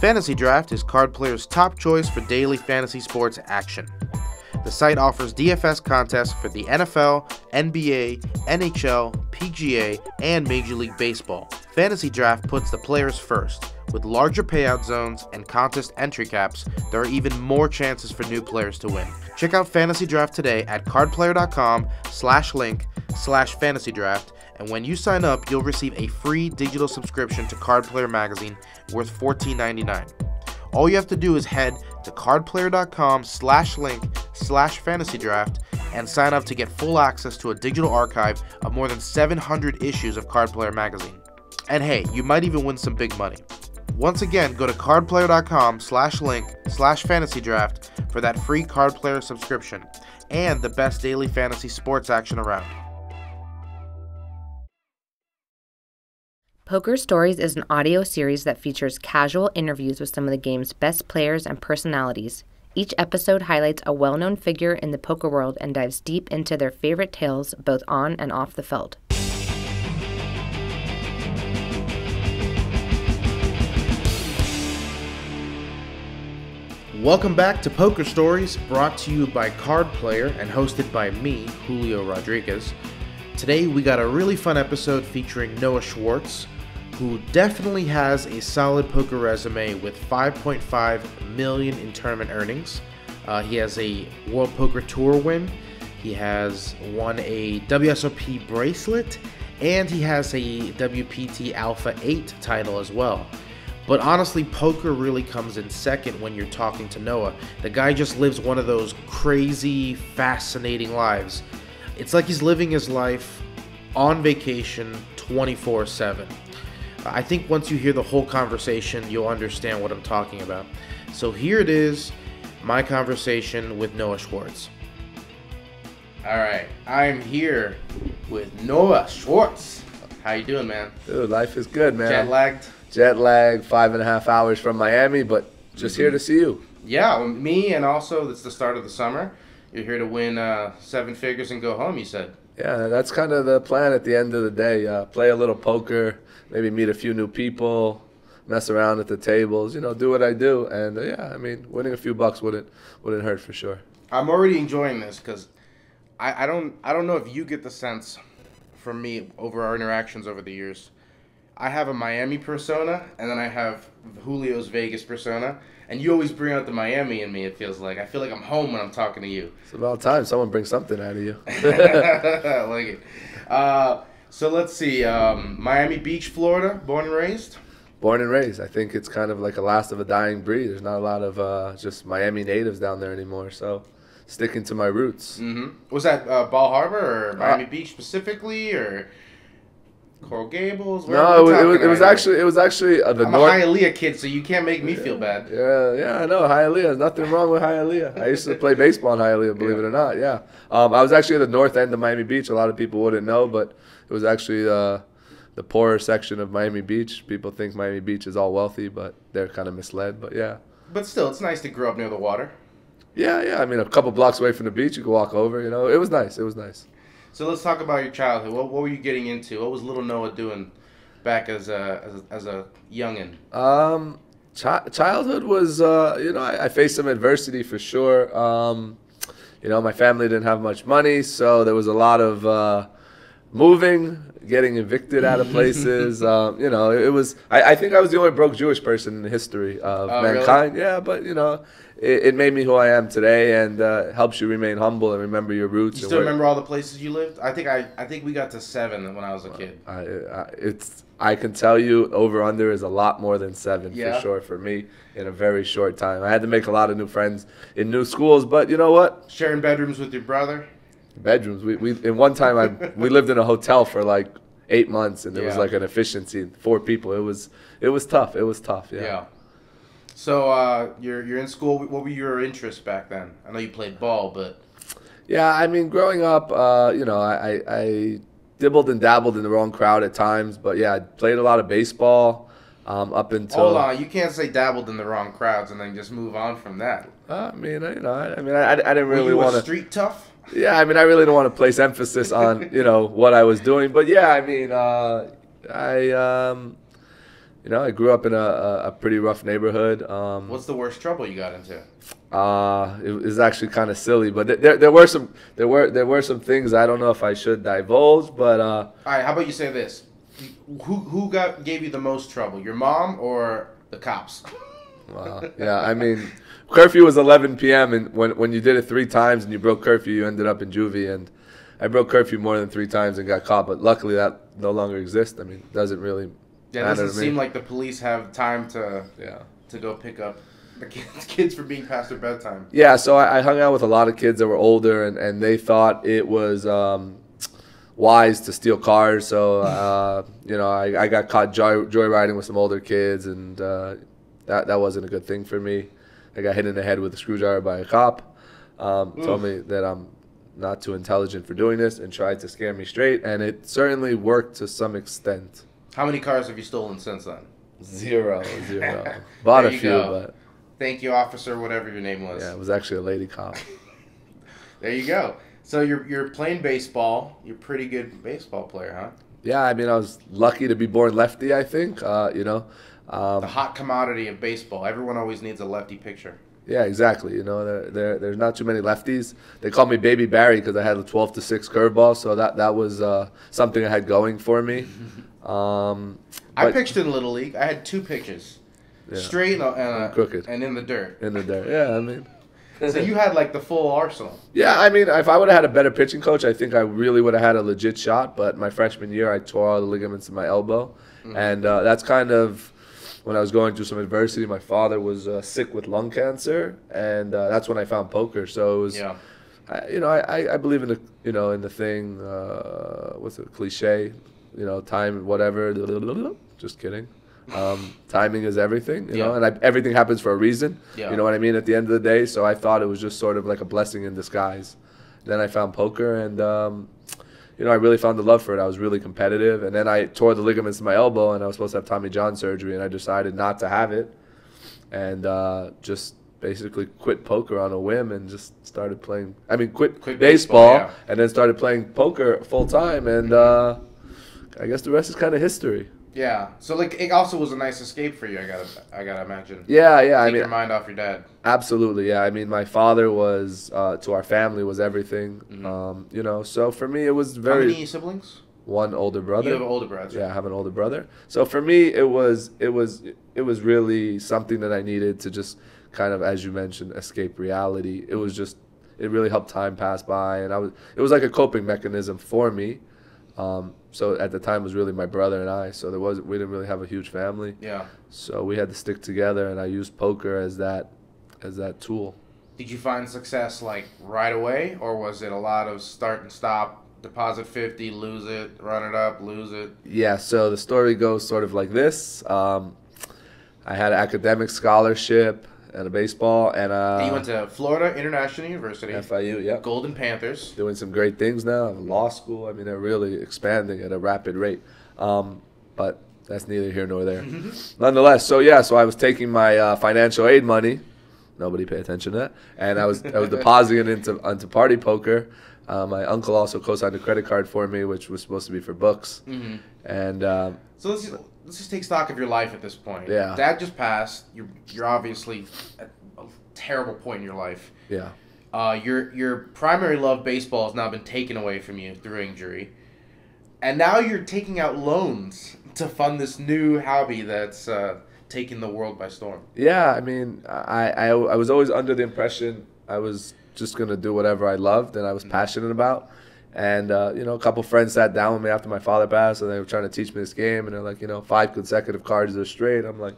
Fantasy Draft is card players' top choice for daily fantasy sports action. The site offers DFS contests for the NFL, NBA, NHL, PGA, and Major League Baseball. Fantasy Draft puts the players first. With larger payout zones and contest entry caps, there are even more chances for new players to win. Check out Fantasy Draft today at cardplayer.com/link/fantasydraft, and when you sign up, you'll receive a free digital subscription to Card Player magazine worth $14.99. All you have to do is head to cardplayer.com/link/fantasydraft and sign up to get full access to a digital archive of more than 700 issues of Card Player magazine. And hey, you might even win some big money. Once again, go to cardplayer.com/link/fantasydraft for that free Card Player subscription and the best daily fantasy sports action around. Poker Stories is an audio series that features casual interviews with some of the game's best players and personalities. Each episode highlights a well-known figure in the poker world and dives deep into their favorite tales both on and off the feld. Welcome back to Poker Stories, brought to you by Card Player and hosted by me, Julio Rodriguez. Today we got a really fun episode featuring Noah Schwartz, who definitely has a solid poker resume with $5.5 million in tournament earnings. He has a World Poker Tour win, he has won a WSOP bracelet, and he has a WPT Alpha 8 title as well. But honestly, poker really comes in second when you're talking to Noah. The guy just lives one of those crazy, fascinating lives. It's like he's living his life on vacation 24/7. I think once you hear the whole conversation, you'll understand what I'm talking about. So here it is, my conversation with Noah Schwartz. All right, I'm here with Noah Schwartz. How you doing, man? Dude, life is good, man. Jet lagged? Jet lag, 5.5 hours from Miami, but just here to see you. Yeah, me, and also it's the start of the summer. You're here to win 7 figures and go home, you said. Yeah, that's kind of the plan at the end of the day. Play a little poker, maybe meet a few new people, mess around at the tables, do what I do. And yeah, I mean, winning a few bucks wouldn't hurt for sure. I'm already enjoying this because I don't know if you get the sense from me over our interactions over the years. I have a Miami persona, and then I have Julio's Vegas persona, and you always bring out the Miami in me, it feels like. I feel like I'm home when I'm talking to you. It's about time someone brings something out of you. I like it. So let's see. Miami Beach, Florida, born and raised? Born and raised. I think it's kind of like a last of a dying breed. There's not a lot of just Miami natives down there anymore, so sticking to my roots. Mm-hmm. Was that Bal Harbor or Miami Beach specifically, or Coral Gables? No, it was actually the I'm North. a Hialeah kid, so you can't make me feel bad. Yeah, I know Hialeah. There's nothing wrong with Hialeah. I used to play baseball in Hialeah, believe it or not. Yeah, I was actually at the north end of Miami Beach. A lot of people wouldn't know, but it was actually the poorer section of Miami Beach. People think Miami Beach is all wealthy, but they're kind of misled. But yeah. But still, it's nice to grow up near the water. Yeah. I mean, a couple blocks away from the beach, you could walk over. It was nice. It was nice. So let's talk about your childhood. What were you getting into? What was little Noah doing back as a youngin? Childhood was, I faced some adversity for sure. My family didn't have much money, so there was a lot of moving, getting evicted out of places. It was. I think I was the only broke Jewish person in the history of mankind. Really? Yeah, but it made me who I am today, and helps you remain humble and remember your roots. You still remember all the places you lived? I think we got to 7 when I was a kid. I can tell you, over under is a lot more than 7 for sure for me in a very short time. I had to make a lot of new friends in new schools, but you know what? Sharing bedrooms with your brother. Bedrooms. We in one time we lived in a hotel for like 8 months, and there was like an efficiency, 4 people. It was tough. It was tough. Yeah. So you're in school. What were your interests back then? I know you played ball, but yeah, I mean, growing up, I dibbled and dabbled in the wrong crowd at times, but yeah, I played a lot of baseball up until. Hold on, you can't say dabbled in the wrong crowds and then just move on from that. I didn't really want to. Street tough? Yeah, I really don't want to place emphasis on what I was doing, but yeah, you know, I grew up in a pretty rough neighborhood. What's the worst trouble you got into? It was actually kind of silly, but there were some things I don't know if I should divulge, but all right, how about you say this? Who gave you the most trouble, your mom or the cops? Yeah, I mean, curfew was 11 p.m. and when you did it 3 times and you broke curfew, you ended up in juvie. And I broke curfew more than 3 times and got caught, but luckily that no longer exists. I mean, it doesn't really it doesn't seem like the police have time to go pick up the kids for being past their bedtime. Yeah, so I hung out with a lot of kids that were older, and they thought it was wise to steal cars. So, you know, I got caught joyriding with some older kids, and that wasn't a good thing for me. I got hit in the head with a screwdriver by a cop. Told me that I'm not too intelligent for doing this and tried to scare me straight, and it certainly worked to some extent. How many cars have you stolen since then? Zero. Bought a few, but... Thank you, officer, whatever your name was. Yeah, it was actually a lady cop. There you go. So you're playing baseball. You're a pretty good baseball player, huh? Yeah, I mean, I was lucky to be born lefty, I think, you know. The hot commodity of baseball. Everyone always needs a lefty pitcher. Yeah, exactly. You know, there's not too many lefties. They call me Baby Barry because I had a 12-6 curveball, so that was something I had going for me. I pitched in Little League. I had 2 pitches, straight and crooked, and in the dirt. In the dirt. Yeah, I mean. So you had like the full arsenal. Yeah, I mean, if I would have had a better pitching coach, I think I really would have had a legit shot. But my freshman year, I tore all the ligaments in my elbow, and that's kind of. When I was going through some adversity, my father was sick with lung cancer, and that's when I found poker. So it was, I believe in the thing, what's it, cliche, time, whatever. Just kidding. Timing is everything, you know, and everything happens for a reason. You know what I mean? At the end of the day, so I thought it was just sort of like a blessing in disguise. Then I found poker, and I really found the love for it. I was really competitive, and then I tore the ligaments in my elbow, and I was supposed to have Tommy John surgery, and I decided not to have it, and just basically quit poker on a whim and just started playing. I mean, quit baseball, and then started playing poker full time, and I guess the rest is kind of history. Yeah. So like, it also was a nice escape for you. I gotta imagine. Yeah. Take your mind off your dad. Absolutely. Yeah. I mean, my father was to our family was everything. So for me it was very. How many siblings? One older brother. You have an older brother. Yeah, I have an older brother. So for me it was really something that I needed to just kind of, as you mentioned, escape reality. It really helped time pass by, and it was like a coping mechanism for me. So at the time it was really my brother and I. So we didn't really have a huge family. Yeah. So we had to stick together, and I used poker as that tool. Did you find success like right away, or was it a lot of start and stop, deposit 50, lose it, run it up, lose it? Yeah. So the story goes sort of like this. I had an academic scholarship and a baseball, and you went to Florida International University. FIU, yeah. Golden Panthers. Doing some great things now. Law school. I mean, they're really expanding at a rapid rate. But that's neither here nor there. Nonetheless, so I was taking my financial aid money. Nobody pay attention to that. And I was depositing it into party poker. My uncle also co-signed a credit card for me, which was supposed to be for books. Mm-hmm. And so let's just take stock of your life at this point. Yeah. Dad just passed. You're obviously at a terrible point in your life. Yeah. Your primary love, baseball, has now been taken away from you through injury, and now you're taking out loans to fund this new hobby that's taking the world by storm. Yeah, I mean, I was always under the impression I was just gonna do whatever I loved and I was passionate about. And, a couple friends sat down with me after my father passed, and they were trying to teach me this game. And they're like, 5 consecutive cards are straight. I'm like,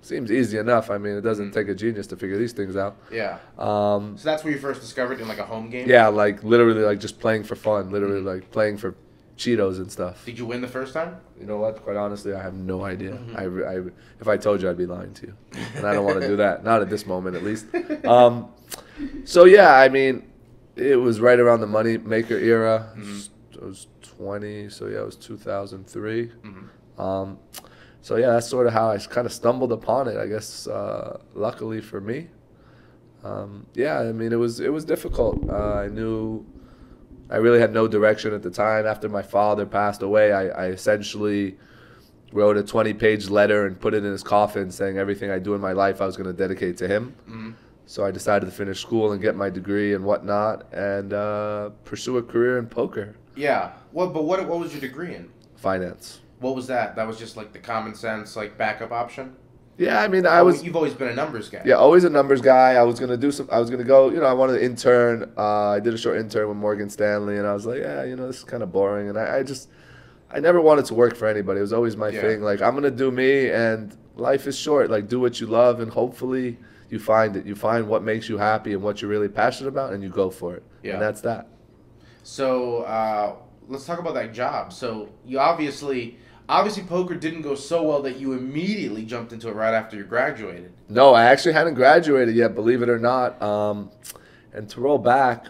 seems easy enough. I mean, it doesn't take a genius to figure these things out. Yeah. So that's where you first discovered in, like, a home game? Yeah, like, literally, like, just playing for fun. Literally, like, playing for Cheetos and stuff. Did you win the first time? You know what? Quite honestly, I have no idea. If I told you, I'd be lying to you. And I don't want to do that. Not at this moment, at least. So, yeah, I mean, it was right around the money maker era. Mm-hmm. I was 20, so yeah, it was 2003. Mm-hmm. So yeah, that's sort of how I kind of stumbled upon it, I guess, luckily for me. Yeah, I mean, it was difficult. I knew I really had no direction at the time. After my father passed away, I essentially wrote a 20-page letter and put it in his coffin saying everything I do in my life I was going to dedicate to him. Mm-hmm. So I decided to finish school and get my degree and whatnot and pursue a career in poker. Yeah. What was your degree in? Finance. What was that? That was just like the common sense, like backup option? Yeah, I mean, You've always been a numbers guy. Yeah, always a numbers guy. I was gonna go. I wanted to intern. I did a short intern with Morgan Stanley, and I was like, yeah, this is kind of boring. And I never wanted to work for anybody. It was always my thing. Like, I'm gonna do me, and life is short. Like, do what you love, and hopefully you find it. You find what makes you happy and what you're really passionate about, and you go for it. Yeah. And that's that. So let's talk about that job. So you obviously poker didn't go so well that you immediately jumped into it right after you graduated. No, I actually hadn't graduated yet, believe it or not. And to roll back,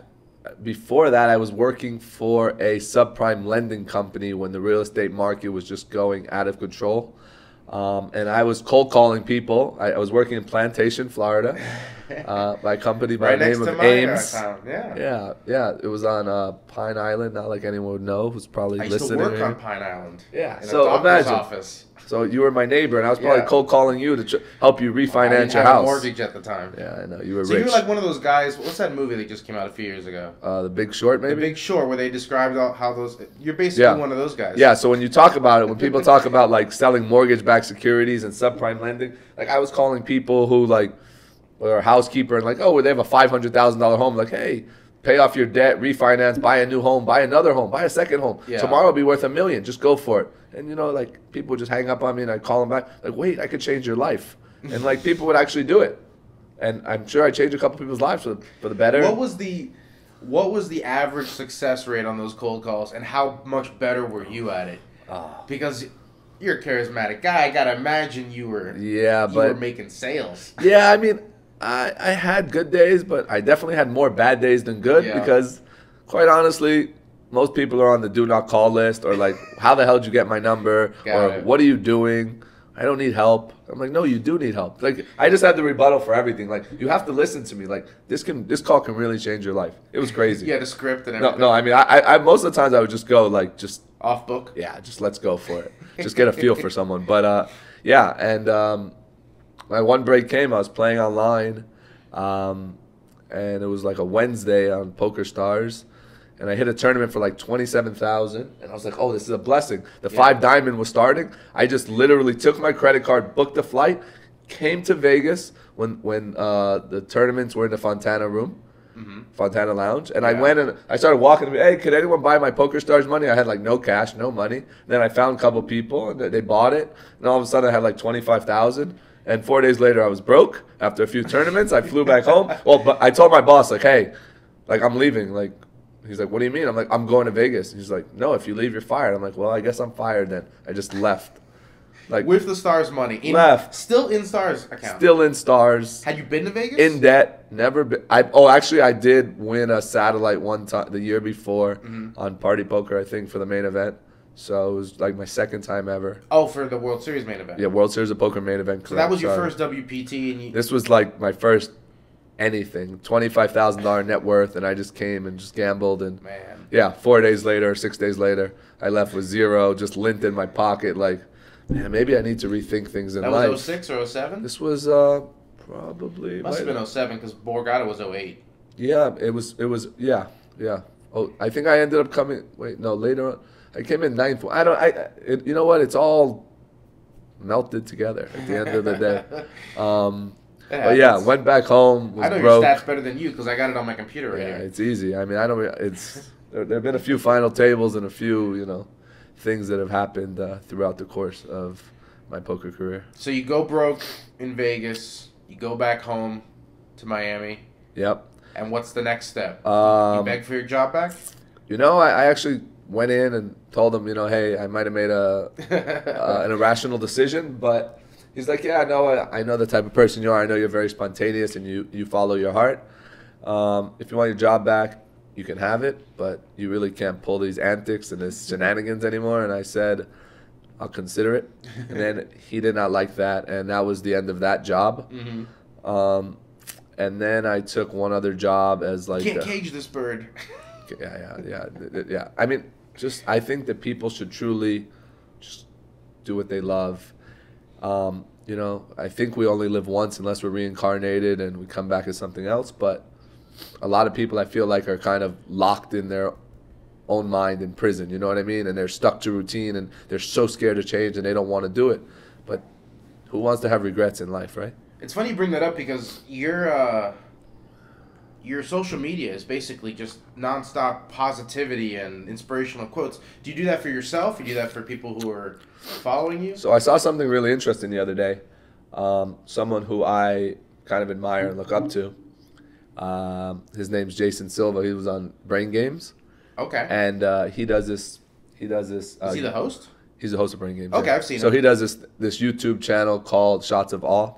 before that, I was working for a subprime lending company when the real estate market was just going out of control. And I was cold calling people. I was working in Plantation, Florida, by a company by the name of Ames. Yeah. It was on Pine Island. Not like anyone would know who's probably listening. I used to work on Pine Island. Yeah. In So a doctor's imagine. office. So you were my neighbor, and I was probably cold calling you to help you refinance your house. I didn't have a mortgage at the time. Yeah, I know. You were so rich. You were like one of those guys. What's that movie that just came out a few years ago? The Big Short, maybe? The Big Short, where they described how those... You're basically one of those guys. Yeah, so when you talk about it, when people talk about like selling mortgage-backed securities and subprime lending, like I was calling people who like were a housekeeper and like, they have a $500,000 home. Like, hey, pay off your debt, refinance, buy a new home, buy another home, buy a second home. Yeah. Tomorrow will be worth $1 million. Just go for it. And, like, people would just hang up on me, and I'd call them back. Like, wait, I could change your life. And, like, people would actually do it. And I'm sure I changed a couple people's lives for the better. What was the average success rate on those cold calls, and how much better were you at it? Because you're a charismatic guy. I got to imagine you were making sales. Yeah, I mean, I had good days, but I definitely had more bad days than good because, quite honestly, most people are on the do not call list, or like, how the hell did you get my number? What are you doing? I don't need help. I'm like, no, you do need help. Like, I just had the rebuttal for everything. Like, you have to listen to me. Like, this call can really change your life. It was crazy. Yeah, the script and everything. No, I mean, I most of the times I would just go like, just off book. Yeah, just let's go for it. Just get a feel for someone. But yeah, and my one break came. I was playing online, and it was like a Wednesday on Poker Stars. And I hit a tournament for like 27,000, and I was like, "Oh, this is a blessing." The 5 Diamond was starting. I just literally took my credit card, booked a flight, came to Vegas when the tournaments were in the Fontana room, Fontana Lounge, and I went and I started walking. Hey, could anyone buy my Poker Stars money? I had like no cash, no money. Then I found a couple people, and they bought it, and all of a sudden I had like 25,000. And 4 days later, I was broke. After a few tournaments, I flew back home. Well, but I told my boss like, "Hey, like I'm leaving, like." He's like, "What do you mean?" I'm like, "I'm going to Vegas." He's like, "No, if you leave, you're fired." I'm like, "Well, I guess I'm fired then." I just left. Like, with the Stars money. Left. Still in Stars account. Still in Stars. Had you been to Vegas? In debt. Never been. Actually, I did win a satellite one time the year before on Party Poker, I think, for the main event. So it was like my second time ever. Oh, for the World Series main event. Yeah, World Series of Poker main event. So that was your first WPT, and this was like my first anything, $25,000 net worth, and I just came and just gambled, and 4 days later, 6 days later, I left with zero, just lint in my pocket. Like, man, maybe I need to rethink things in life. That was 06 or 07? This was probably must have been 07 because Borgata was 08. Yeah, it was yeah. Oh, I think I ended up coming. Wait, no, later on, I came in 9th. You know what? It's all melted together at the end of the day. But yeah, went back home. Was I know broke. your stats better than you because I got it on my computer right here. It's easy. I mean, I don't. It's there have been a few final tables and a few things that have happened throughout the course of my poker career. So you go broke in Vegas. You go back home to Miami. Yep. And what's the next step? You beg for your job back? I actually went in and told him, hey, I might have made an irrational decision, but. He's like, yeah, I know the type of person you are. I know you're very spontaneous and you follow your heart. If you want your job back, you can have it, but you really can't pull these antics and this shenanigans anymore. And I said, I'll consider it. And then he did not like that, and that was the end of that job. And then I took one other job as like... You can't cage this bird. Yeah. I mean, I think that people should truly just do what they love. You know, I think we only live once unless we're reincarnated and we come back as something else. But a lot of people I feel like are kind of locked in their own mind in prison, you know what I mean? And they're stuck to routine and they're so scared to change and they don't want to do it. But who wants to have regrets in life, right? It's funny you bring that up because your social media is basically just nonstop positivity and inspirational quotes. Do you do that for yourself? Or do you do that for people who are following you? So I saw something really interesting the other day. Someone who I kind of admire and look up to. His name's Jason Silva. He was on Brain Games. Okay. And he does this. Is he the host? He's the host of Brain Games. Okay, yeah. I've seen him. So he does this YouTube channel called Shots of Awe,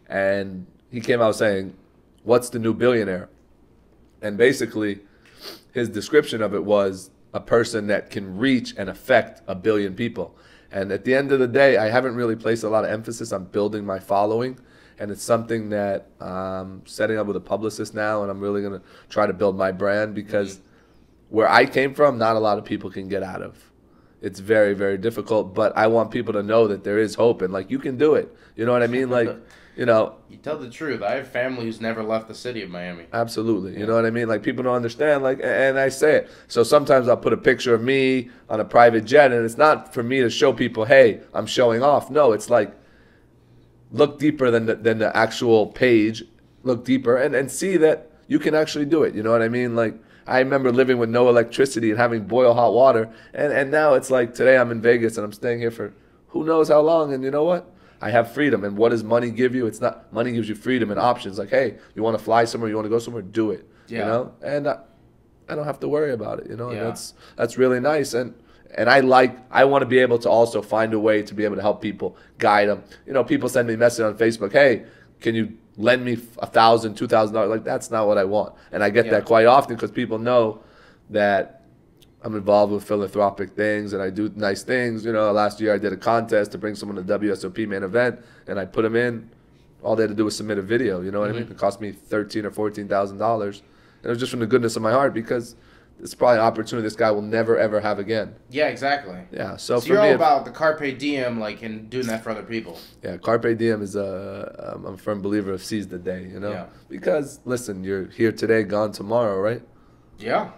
and he came out saying, "What's the new billionaire?" And basically, his description of it was a person that can reach and affect 1 billion people. And at the end of the day, I haven't really placed a lot of emphasis on building my following. And it's something that I'm setting up with a publicist now, and I'm really going to try to build my brand because where I came from, not a lot of people can get out of. It's very, very difficult, but I want people to know that there is hope and, like, you can do it. You know what I mean? Like, you know. You tell the truth. I have family who's never left the city of Miami. Absolutely. Yeah. You know what I mean? Like, people don't understand, like, and I say it. So sometimes I'll put a picture of me on a private jet, and it's not for me to show people, hey, I'm showing off. No, it's like, look deeper than the actual page. Look deeper and see that you can actually do it. You know what I mean? Like, I remember living with no electricity and having boil hot water. And now it's like today I'm in Vegas and I'm staying here for who knows how long. And you know what? I have freedom. And what does money give you? It's not, money gives you freedom and options. Like, hey, you want to fly somewhere, you want to go somewhere, do it. Yeah. You know? And I don't have to worry about it, you know? Yeah. And that's really nice. And I want to be able to also find a way to be able to help people, guide them. You know, people send me a message on Facebook, hey, can you lend me $1,000, $2,000? Like, that's not what I want. And I get that quite often because people know that I'm involved with philanthropic things and I do nice things. You know, last year I did a contest to bring someone to the WSOP main event, and I put them in. All they had to do was submit a video. You know what I mean? It cost me $13,000 or $14,000. And it was just from the goodness of my heart because it's probably an opportunity this guy will never, ever have again. Yeah, exactly. Yeah, so for you're me, all about the carpe diem, like, and doing that for other people. Yeah, carpe diem is I'm a firm believer of seize the day, you know? Yeah. Because, listen, you're here today, gone tomorrow, right? Yeah.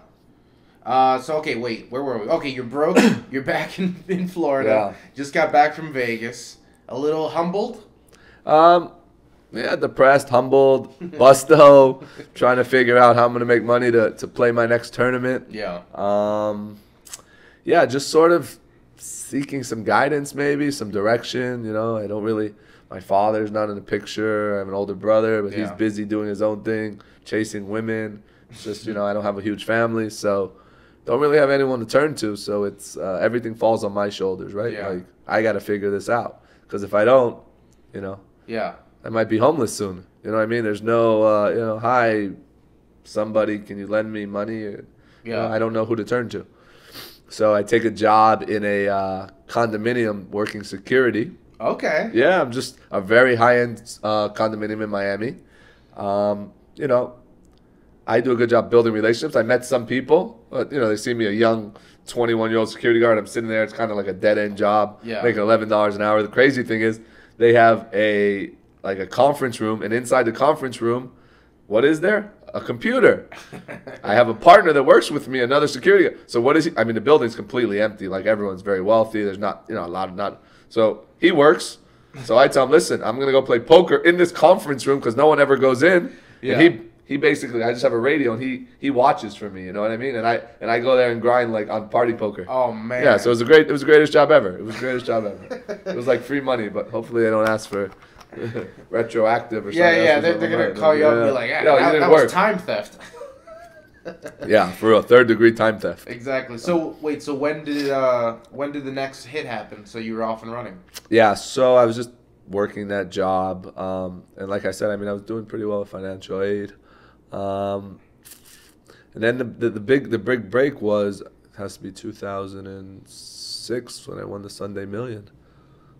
So, okay, wait, where were we? Okay, you're broke. You're back in Florida. Yeah. Just got back from Vegas. A little humbled? Yeah, depressed, humbled, busto, trying to figure out how I'm going to make money to play my next tournament. Yeah. Yeah, just sort of seeking some guidance maybe, some direction, you know. I don't really, my father's not in the picture. I have an older brother, but he's busy doing his own thing, chasing women. It's just, you know, I don't have a huge family, so don't really have anyone to turn to. So it's, everything falls on my shoulders, right? Yeah. Like, I got to figure this out. Because if I don't, you know. Yeah. I might be homeless soon. You know what I mean? There's no, you know, hi, somebody, can you lend me money? You know, I don't know who to turn to. So I take a job in a condominium working security. Okay. Yeah, I'm just a very high-end condominium in Miami. You know, I do a good job building relationships. I met some people, but, you know, they see me a young 21-year-old security guard. I'm sitting there. It's kind of like a dead-end job, making $11 an hour. The crazy thing is they have a conference room, and inside the conference room, what is there? A computer. I have a partner that works with me, another security guard. So what is he? I mean, the building's completely empty. Like, everyone's very wealthy. There's not, you know, a lot of not. So he works. So I tell him, listen, I'm going to go play poker in this conference room because no one ever goes in. Yeah. And he basically, I just have a radio, and he watches for me, you know what I mean? And I go there and grind, like, on party poker. Oh, man. Yeah, so it was the greatest job ever. It was the greatest job ever. It was like free money, but hopefully they don't ask for retroactive or something. Yeah, they're going to call you up and be like, that was time theft. Yeah, for real, 3rd-degree time theft. Exactly. So, wait, so when did the next hit happen so you were off and running? Yeah, so I was just working that job, and like I said, I mean, I was doing pretty well with financial aid. And then the big break was, it has to be 2006 when I won the Sunday Million.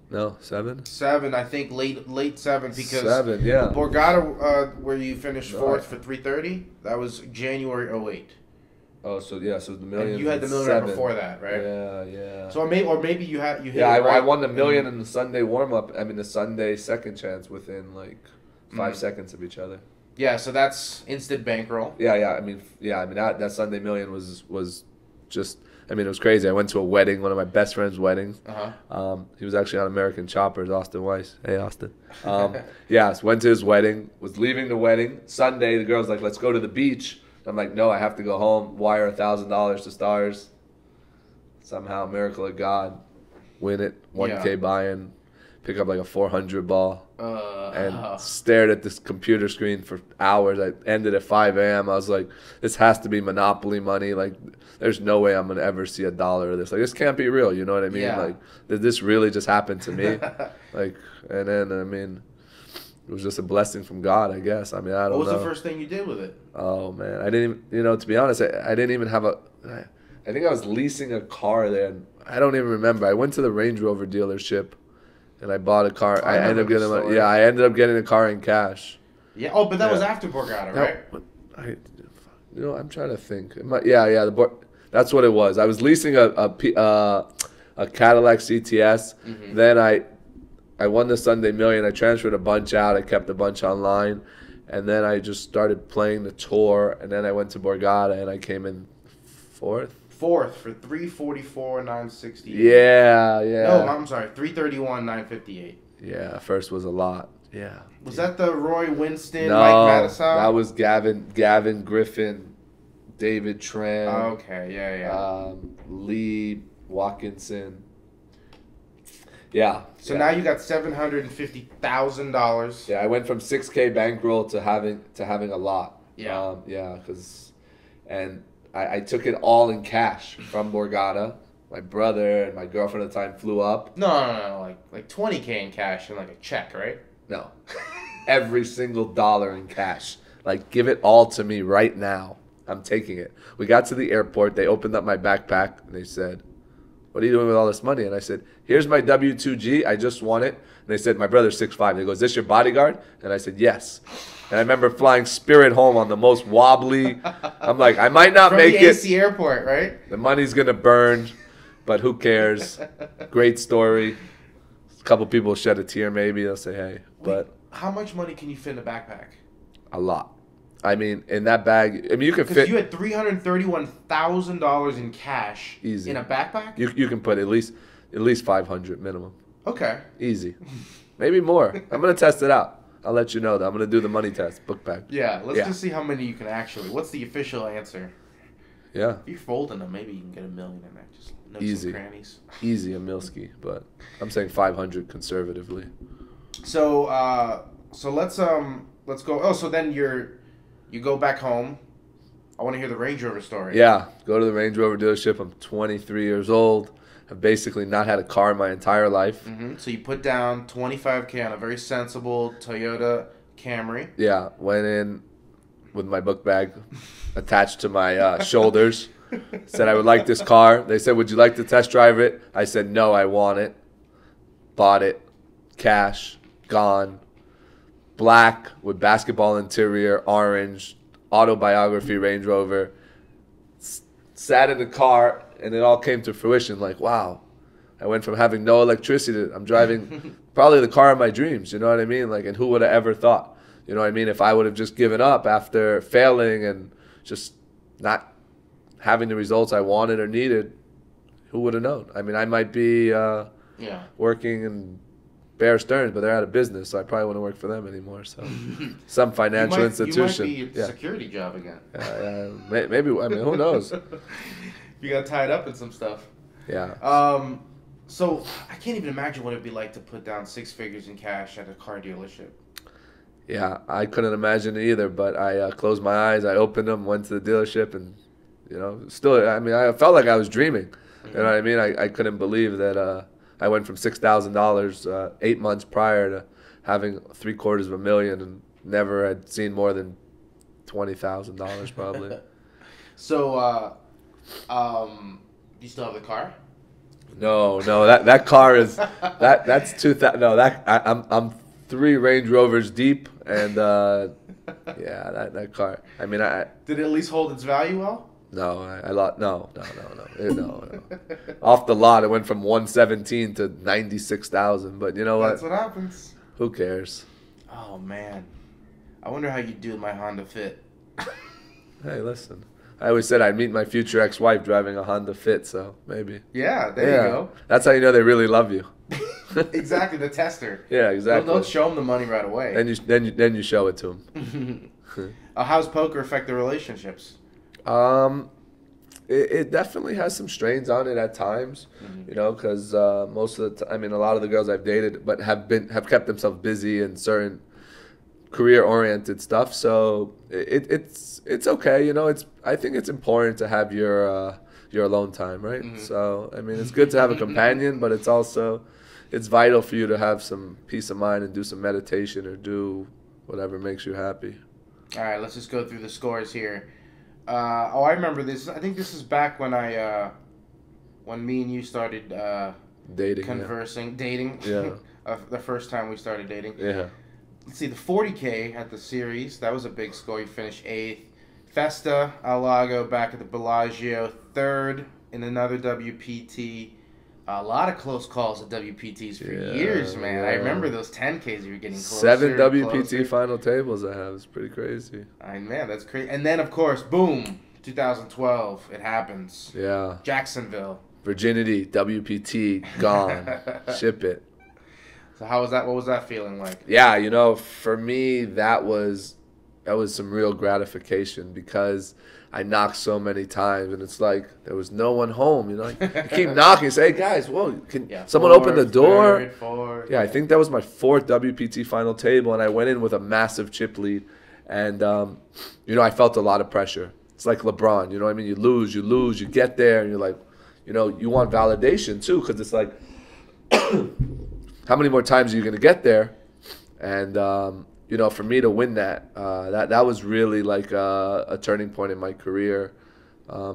No, 7? 7, I think late 7 because 7, yeah. Borgata, where you finished 4th for 330, that was January 08. Oh, so yeah, so the million. And you had the million right before that, right? Yeah. So maybe you hit. Yeah, it right. I won the million in the Sunday warm up. I mean, the Sunday second chance within like 5 seconds of each other. Yeah, so that's instant bankroll. Yeah. I mean, that Sunday million was just. I mean, it was crazy. I went to a wedding, one of my best friend's weddings. He was actually on American Choppers, Austin Weiss. Hey, Austin. So went to his wedding, was leaving the wedding. Sunday, the girl's like, let's go to the beach. I'm like, no, I have to go home. Wire $1,000 to Stars. Somehow, miracle of God. Win it. 1K buy-in. Pick up like a 400 ball. And stared at this computer screen for hours. I ended at 5 a.m. I was like, this has to be Monopoly money. Like, there's no way I'm going to ever see $1 of this. Like, this can't be real. You know what I mean? Yeah. Like, did this really just happen to me? Like, and then, I mean, it was just a blessing from God, I guess. I mean, I don't know. What was the first thing you did with it? Oh, man. I didn't even, to be honest, I didn't even have I think I was leasing a car there. And I don't even remember. I went to the Range Rover dealership. And I bought a car. I ended up getting a car in cash. Yeah. Oh, but that was after Borgata, right? I'm trying to think. That's what it was. I was leasing a Cadillac CTS. Then I won the Sunday million. I transferred a bunch out. I kept a bunch online, and then I just started playing the tour. And then I went to Borgata, and I came in fourth for 344,968. Yeah. No, I'm sorry, 331,958. Yeah, first was a lot. Yeah. Was that the Roy Winston, No, Mike Madison? That was Gavin Griffin, David Tran. Oh, okay, yeah. Lee Watkinson. Yeah. So now you got $750,000. Yeah, I went from 6K bankroll to having a lot. Yeah. And I took it all in cash from Borgata. My brother and my girlfriend at the time flew up. No, like 20K in cash and like a check, right? No. Every single dollar in cash. Like, give it all to me right now. I'm taking it. We got to the airport. They opened up my backpack and they said, what are you doing with all this money? And I said, here's my W2G. I just won it. And they said, my brother's 6'5". They go, is this your bodyguard? And I said, yes. And I remember flying Spirit home on the most wobbly. I'm like, I might not make it. From the AC airport, right? The money's going to burn, but who cares? Great story. A couple people shed a tear maybe. They'll say, hey. But how much money can you fit in a backpack? A lot. I mean, in that bag, I mean, you can fit. Because you had $331,000 in cash. Easy. In a backpack? You can put at least 500 minimum. Okay. Easy. Maybe more. I'm going to test it out. I'll let you know, though. I'm going to do the money test, book bag. Yeah, let's just see how many you can actually. What's the official answer? Yeah. If you're folding them, maybe you can get $1 million in there. Just no Easy. Crannies. Easy, a Milski, but I'm saying 500 conservatively. So let's go. Oh, so then you go back home. I want to hear the Range Rover story. Yeah, go to the Range Rover dealership. I'm 23 years old. I've basically not had a car in my entire life. Mm-hmm. So you put down $25K on a very sensible Toyota Camry. Yeah, went in with my book bag attached to my shoulders. Said I would like this car. They said, would you like to test drive it? I said, no, I want it. Bought it. Cash. Gone. Black with basketball interior. Orange. Autobiography Range Rover. Sat in the car, and it all came to fruition. Like, wow. I went from having no electricity to I'm driving probably the car of my dreams. You know what I mean? Like, and who would have ever thought? You know what I mean? If I would have just given up after failing and just not having the results I wanted or needed, who would have known? I mean, I might be working in Bear Stearns, but they're out of business, so I probably wouldn't work for them anymore. So, some financial institution. You might be a security job again. Maybe. I mean, who knows? You got tied up in some stuff. Yeah. So I can't even imagine what it'd be like to put down 6 figures in cash at a car dealership. Yeah, I couldn't imagine it either, but I closed my eyes, I opened them, went to the dealership, and, still, I mean, I felt like I was dreaming. Mm-hmm. You know what I mean? I couldn't believe that I went from $6,000 8 months prior to having $750,000 and never had seen more than $20,000 probably. So, do you still have the car? No, that car is that's 2000. No, I'm 3 Range Rovers deep, and that car. I mean, did it at least hold its value well? No, I lost. No. Off the lot, it went from 117 to 96,000. But you know what? That's what happens. Who cares? Oh man, I wonder how you do my Honda Fit. Hey, listen. I always said I'd meet my future ex-wife driving a Honda Fit, so maybe. Yeah, there you go. That's how you know they really love you. Exactly, the tester. Yeah, exactly. Don't show them the money right away. Then you show it to them. How's poker affect the relationships? It definitely has some strains on it at times, you know, because most of the time, I mean, a lot of the girls I've dated, but have kept themselves busy in certain career-oriented stuff. So it's okay, you know. I think it's important to have your alone time, right? So I mean, it's good to have a companion, but it's vital for you to have some peace of mind and do some meditation or do whatever makes you happy. All right, let's just go through the scores here. I remember this. I think this is back when when me and you started dating. Dating. Yeah. The first time we started dating. Yeah. Let's see, the 40K at the series, that was a big score. You finished 8th. Festa, Alago back at the Bellagio, 3rd in another WPT. A lot of close calls at WPTs for years, man. I remember those 10Ks you were getting closer. 7 WPT final tables I have. It's pretty crazy. Man, that's crazy. And then, of course, boom, 2012, it happens. Yeah. Jacksonville. Virginity, WPT, gone. Ship it. So how was that? What was that feeling like? Yeah, you know, for me, that was some real gratification because I knocked so many times, and it's like there was no one home. You know, like, you keep knocking, say, "Hey guys, whoa, can someone open the door?" Fourth, I think that was my 4th WPT final table, and I went in with a massive chip lead, and you know, I felt a lot of pressure. It's like LeBron, you know what I mean? You lose, you get there, and you're like, you know, you want validation too, because it's like, how many more times are you gonna get there? And you know, for me to win that was really like a turning point in my career,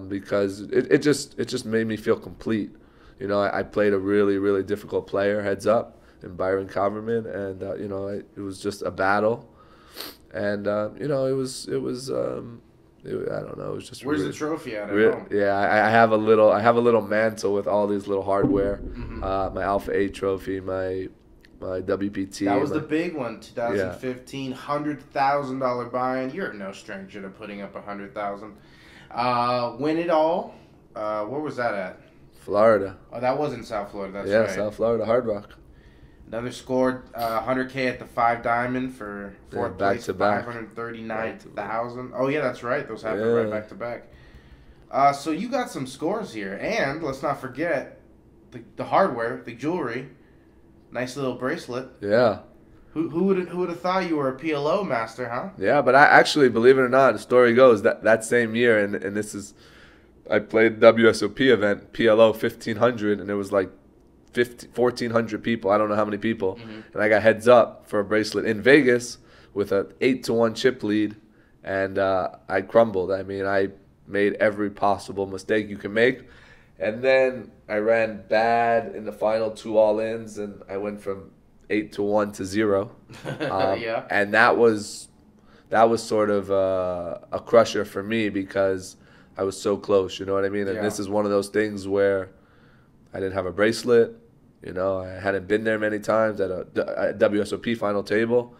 because it just made me feel complete. You know, I played a really, really difficult player, heads up, in Byron Coverman, and you know, it was just a battle, and you know, it was I don't know, it was just. Where's the trophy at home? Yeah, I have a little mantle with all these little hardware, my Alpha 8 trophy, my WPT. That was the big one, 2015, $100,000 buy-in. You're no stranger to putting up $100,000. Win it all. Where was that at? Florida. Oh, that was in South Florida. That's right. Yeah, South Florida, Hard Rock. Another scored $100K at the 5 Diamond for 4th place, back. $539,000. Oh yeah, that's right. Those happened right back to back. So you got some scores here, and let's not forget the hardware, the jewelry. Nice little bracelet. Yeah. Who would have thought you were a PLO master, huh? Yeah, but I actually, believe it or not, the story goes that same year, and this is, I played WSOP event, PLO 1500, and it was like 1,400 people. I don't know how many people. And I got heads up for a bracelet in Vegas with a 8-1 chip lead, and I crumbled. I mean, I made every possible mistake you can make. And then I ran bad in the final 2 all-ins, and I went from 8-1 to 0. Yeah. And that was sort of a crusher for me because I was so close, you know what I mean? And this is one of those things where I didn't have a bracelet, you know, I hadn't been there many times at a WSOP final table.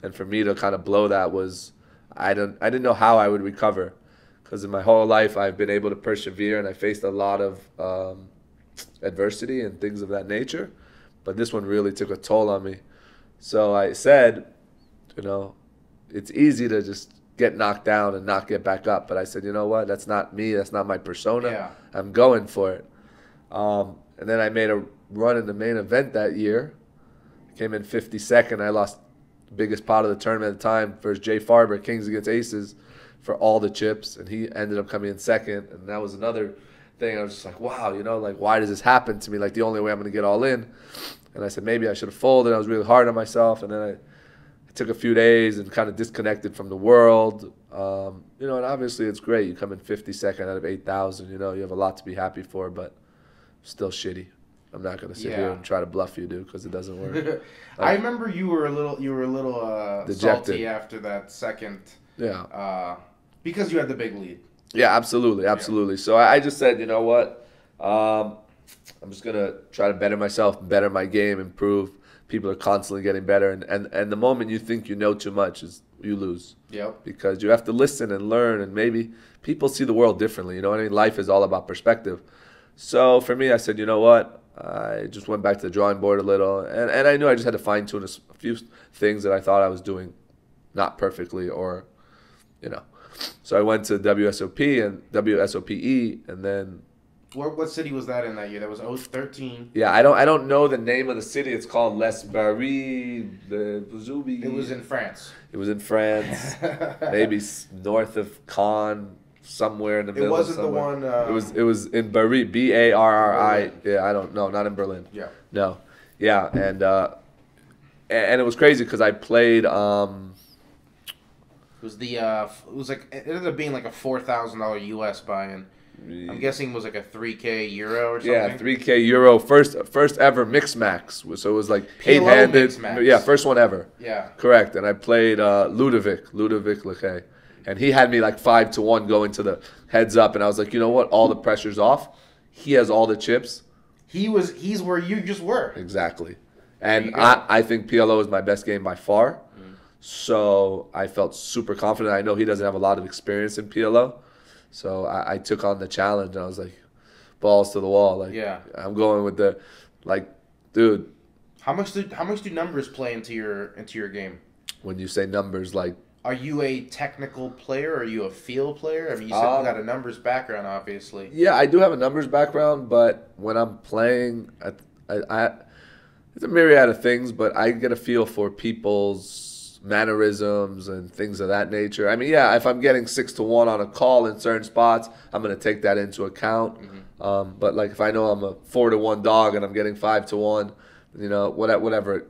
And for me to kind of blow that was, I didn't know how I would recover. Because in my whole life, I've been able to persevere, and I faced a lot of adversity and things of that nature. But this one really took a toll on me. So I said, you know, it's easy to just get knocked down and not get back up. But I said, you know what? That's not me. That's not my persona. Yeah. I'm going for it. And then I made a run in the main event that year. Came in 52nd. I lost the biggest pot of the tournament at the time versus Jay Farber, Kings Against Aces, for all the chips, and he ended up coming in 2nd, and that was another thing. I was just like, wow, you know, like, why does this happen to me? Like, the only way I'm going to get all in. And I said, maybe I should have folded. I was really hard on myself, and then I took a few days and kind of disconnected from the world. You know, and obviously it's great. You come in 52nd out of 8,000, you know, you have a lot to be happy for, but still shitty. I'm not going to sit here and try to bluff you, dude, because it doesn't work. I remember you were a little salty after that second. Yeah. Because you had the big lead. Yeah, absolutely. So I just said, you know what? I'm just gonna try to better myself, better my game, improve. People are constantly getting better, and the moment you think you know too much is you lose. Yep. Because you have to listen and learn, and maybe people see the world differently. You know what I mean? Life is all about perspective. So for me, I said, you know what? I just went back to the drawing board a little, and I knew I just had to fine tune a few things that I thought I was doing not perfectly, or you know. So I went to WSOP and WSOPE, and then What city was that in that year? That was 013. yeah, I don't know the name of the city. It's called Les Barres, the Zubi. It was in France. It was in France, maybe north of Cannes, somewhere in the middle. It wasn't the one. It was in Barri, Barri. Yeah, I don't know, not in Berlin. Yeah. No, yeah, and it was crazy because I played. It was it ended up being like a $4,000 US buy-in. I'm guessing it was like a 3K Euro or something. Yeah, 3K Euro, first ever mix max. So it was like PLO 8-handed. mix max. Yeah, first one ever. Yeah. Correct. And I played Ludovic Leque. And he had me like 5-1 going to the heads up, and I was like, you know what? All the pressure's off. He has all the chips. He's where you just were. Exactly. And I think PLO is my best game by far. So I felt super confident. I know he doesn't have a lot of experience in PLO. So I took on the challenge, and I was like, balls to the wall. Like, yeah. I'm going with the, like, dude. How much do numbers play into your game? When you say numbers, like, are you a technical player? Or are you a feel player? I mean, you said you got a numbers background, obviously. Yeah, I do have a numbers background, but when I'm playing, it's a myriad of things, but I get a feel for people's mannerisms and things of that nature. I mean, yeah, if I'm getting 6-1 on a call in certain spots, I'm going to take that into account. But like if I know I'm a 4-1 dog and I'm getting 5-1, you know, whatever,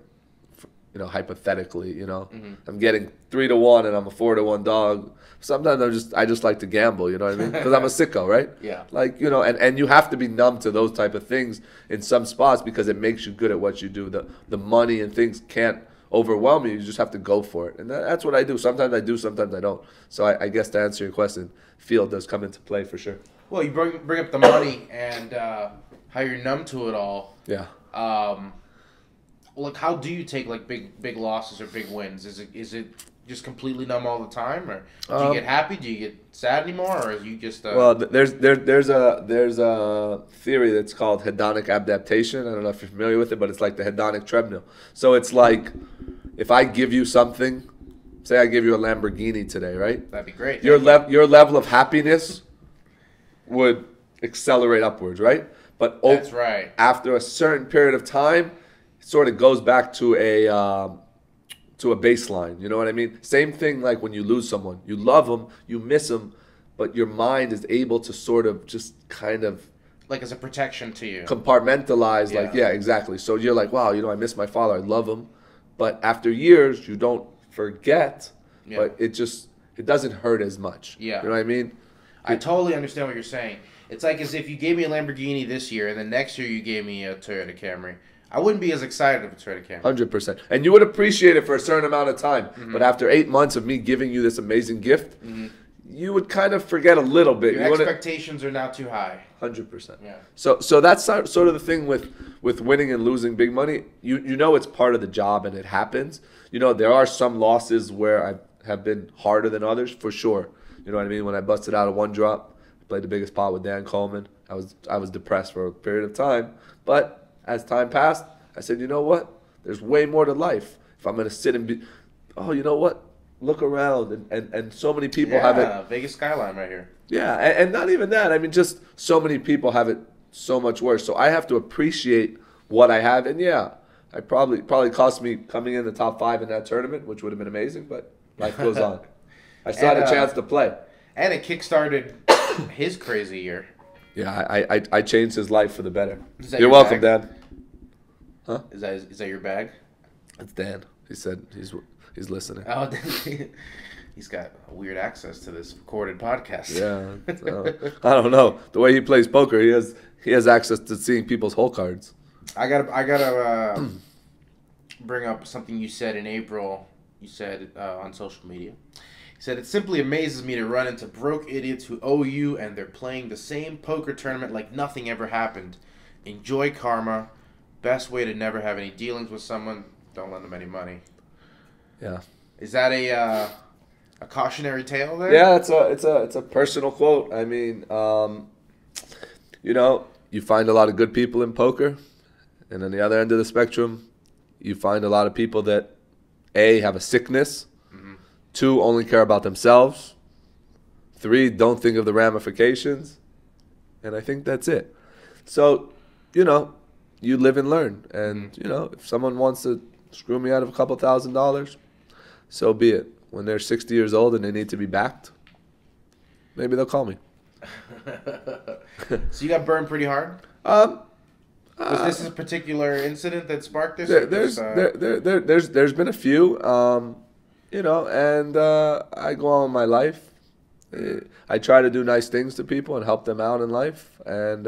you know, hypothetically, you know, I'm getting 3-1 and I'm a 4-1 dog. Sometimes I just like to gamble, you know what I mean? Because I'm a sicko, right? Yeah. Like, you know, and you have to be numb to those type of things in some spots because it makes you good at what you do. The money and things can't overwhelm you. You just have to go for it, and that's what I do. Sometimes I do, sometimes I don't. So I guess to answer your question, feel does come into play for sure. Well, you bring up the money and how you're numb to it all. Yeah. Like, how do you take like big losses or big wins? Is it just completely numb all the time, or do you get happy? Do you get sad anymore, or is you just? Well, there's a theory that's called hedonic adaptation. I don't know if you're familiar with it, but it's like the hedonic treadmill. So it's like if I give you something, say I give you a Lamborghini today, right? That'd be great. Your level of happiness would accelerate upwards, right? But that's right. After a certain period of time, it sort of goes back to a baseline. You know what I mean? Same thing like when you lose someone. You love them, you miss them, but your mind is able to sort of just kind of like as a protection to you. Compartmentalize, Yeah. like, yeah, exactly. So you're like, wow, you know, I miss my father, I love him. But after years, you don't forget, but it doesn't hurt as much. Yeah. You know what I mean? I totally understand what you're saying. It's like as if you gave me a Lamborghini this year, and then next year you gave me a Toyota Camry. I wouldn't be as excited if it's Toyota Camry. 100%. And you would appreciate it for a certain amount of time. But after 8 months of me giving you this amazing gift, you would kind of forget a little bit. Your expectations are now too high. 100%. Yeah. So that's sort of the thing with winning and losing big money. You know it's part of the job and it happens. You know, there are some losses where I have been harder than others, for sure. You know what I mean? When I busted out a one drop, played the biggest pot with Dan Coleman. I was depressed for a period of time. But as time passed, I said, you know what? There's way more to life. If I'm going to sit and be, oh, you know what? Look around. And so many people have it. Vegas skyline right here. Yeah, and not even that. I mean, just so many people have it so much worse. So I have to appreciate what I have. And yeah, I probably cost me coming in the top 5 in that tournament, which would have been amazing, but life goes on. I still had a chance to play. And it kickstarted his crazy year. Yeah, I changed his life for the better. You're welcome, Dan. Huh? Is that your bag? It's Dan. He said he's listening. Oh, he's got weird access to this recorded podcast. Yeah, I don't know. The way he plays poker, he has access to seeing people's hole cards. I gotta bring up something you said in April. You said on social media. He said, "It simply amazes me to run into broke idiots who owe you and they're playing the same poker tournament like nothing ever happened. Enjoy karma. Best way to never have any dealings with someone. Don't lend them any money." Yeah. Is that a cautionary tale there? Yeah, it's a personal quote. I mean, you find a lot of good people in poker, and on the other end of the spectrum, you find a lot of people that A, have a sickness, 2, only care about themselves, 3, don't think of the ramifications, and I think that's it. So, you live and learn, and if someone wants to screw me out of a couple $1,000, so be it. When they're 60 years old and they need to be backed, maybe they'll call me. So you got burned pretty hard? Was this a particular incident that sparked this? There's been a few, and I go on with my life. I try to do nice things to people and help them out in life, and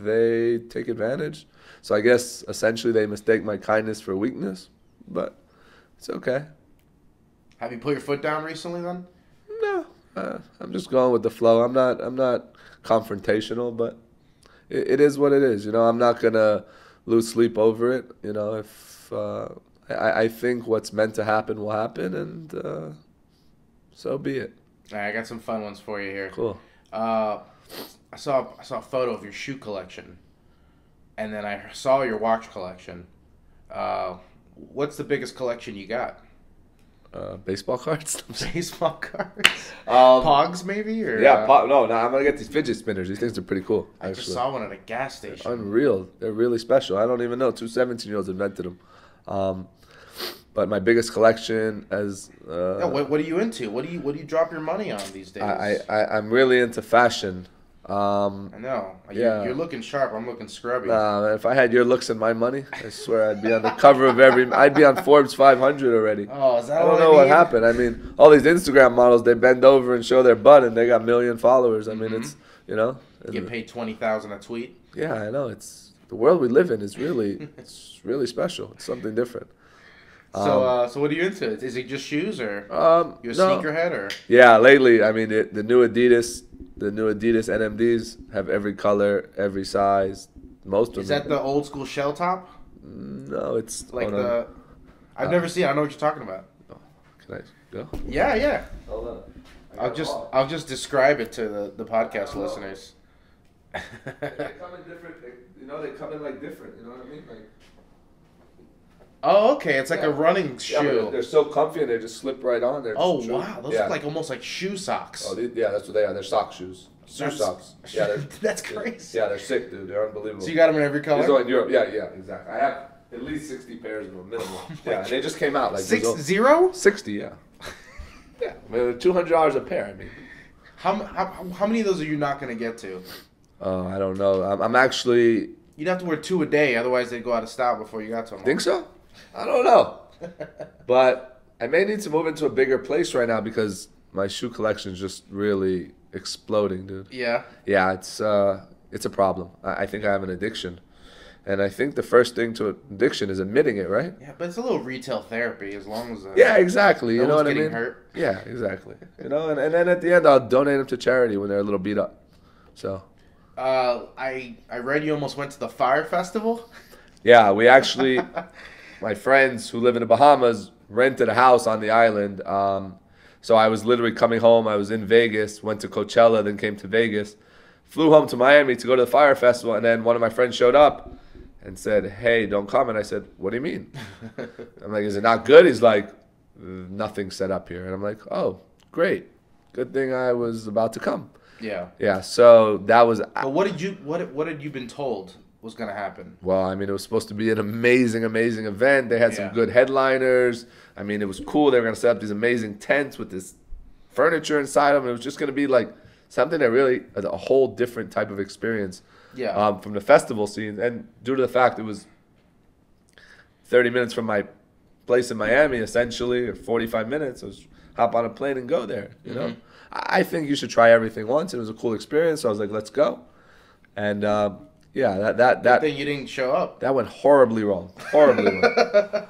they take advantage. So I guess essentially they mistake my kindness for weakness, but it's okay. Have you put your foot down recently then? No, I'm just going with the flow. I'm not confrontational, but it is what it is. I'm not gonna lose sleep over it. If I think what's meant to happen will happen, and so be it. All right, I got some fun ones for you here. Cool. I saw a photo of your shoe collection, and then I saw your watch collection. What's the biggest collection you got? Baseball cards. Baseball cards. Pogs maybe? Or, yeah. No. I'm gonna get these fidget spinners. These things are pretty cool. I just saw one at a gas station. They're unreal. They're really special. I don't even know. 2 17-year-olds invented them. But my biggest collection as what are you into? What do you drop your money on these days? I'm really into fashion. I know. You're looking sharp. I'm looking scrubby. If I had your looks and my money, I swear I'd be on the cover of I'd be on Forbes 500 already. Oh, is that I don't know what happened. I mean, all these Instagram models, they bend over and show their butt, and they got 1 million followers. I mean, it's You get paid $20,000 a tweet. Yeah, I know. It's the world we live in is really it's really special. It's something different. So what are you into? Is it just shoes, or you a sneakerhead, or? Yeah, lately, I mean, the new Adidas NMDs have every color, every size, most of them. Is that the old school shell top? No, it's like I've never seen it. I don't know what you're talking about. Oh, can I go? Yeah. Hold on. I'll just describe it to the podcast listeners. They come in different. They come in like different. You know what I mean? Like. Oh, okay. It's like a running shoe. Yeah, they're so comfy and they just slip right on there. Oh, wow. Those are like almost like shoe socks. Oh, that's what they are. They're sock shoes. Shoe socks. Yeah, that's crazy. Yeah, they're sick, dude. They're unbelievable. So you got them in every color? These are in Europe. Yeah, exactly. I have at least 60 pairs of them, minimum. And they just came out like 60? 60, yeah. Yeah, I mean, $200 a pair. I mean, how many of those are you not going to get to? Oh, I don't know. I'm actually. You'd have to wear 2 a day, otherwise they'd go out of style before you got to them. Think so? I don't know. But I may need to move into a bigger place right now because my shoe collection is just really exploding, dude. Yeah. Yeah, it's a problem. I think I have an addiction. And I think the first thing to addiction is admitting it, right? Yeah, but it's a little retail therapy as long as yeah, exactly. You know what I mean? Hurt. Yeah, exactly. And then at the end I'll donate them to charity when they're a little beat up. So I read you almost went to the Fyre Festival. Yeah, we actually my friends who live in the Bahamas rented a house on the island. So I was literally coming home. I was in Vegas, went to Coachella, then came to Vegas, flew home to Miami to go to the Fyre Festival, and then one of my friends showed up and said, "Hey, don't come." And I said, "What do you mean?" I'm like, "Is it not good?" He's like, "Nothing's set up here." And I'm like, "Oh, great. Good thing I was about to come." Yeah. Yeah, so that was... But what had you been told was going to happen? Well, I mean, it was supposed to be an amazing event. They had some good headliners. I mean, it was cool. They were going to set up these amazing tents with this furniture inside them. It was just going to be like something that really, a whole different type of experience from the festival scene. And due to the fact it was 30 minutes from my place in Miami, essentially, or 45 minutes, I was hop on a plane and go there, you know? I think you should try everything once. It was a cool experience. So I was like, let's go. And yeah, that thing you didn't show up. That went horribly wrong. Horribly wrong.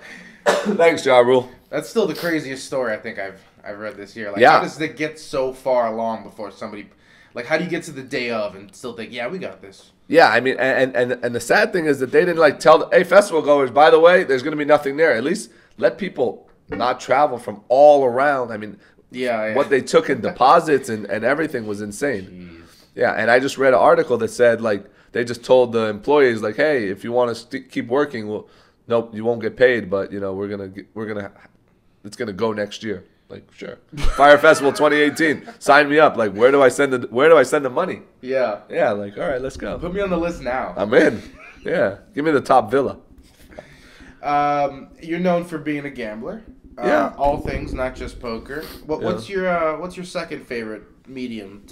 Thanks, Ja Rule. That's still the craziest story I think I've read this year. Like, Yeah. how does it get so far along before somebody, like, how do you get to the day of and still think, yeah, we got this? Yeah, I mean, and the sad thing is that they didn't like tell hey, festival goers, by the way, there's going to be nothing there. At least let people not travel from all around. I mean, Yeah. what they took in deposits and everything was insane. Jeez. Yeah, and I just read an article that said like they just told the employees like, hey, if you want to keep working, well, nope, you won't get paid, but you know it's gonna go next year. Like, sure. Fyre Festival 2018. Sign me up. Like, where do I send the money? Yeah. Yeah, like, all right, let's go. Put me on the list now. I'm in. Yeah. Give me the top villa. You're known for being a gambler. Yeah. All things, not just poker. What's your second favorite medium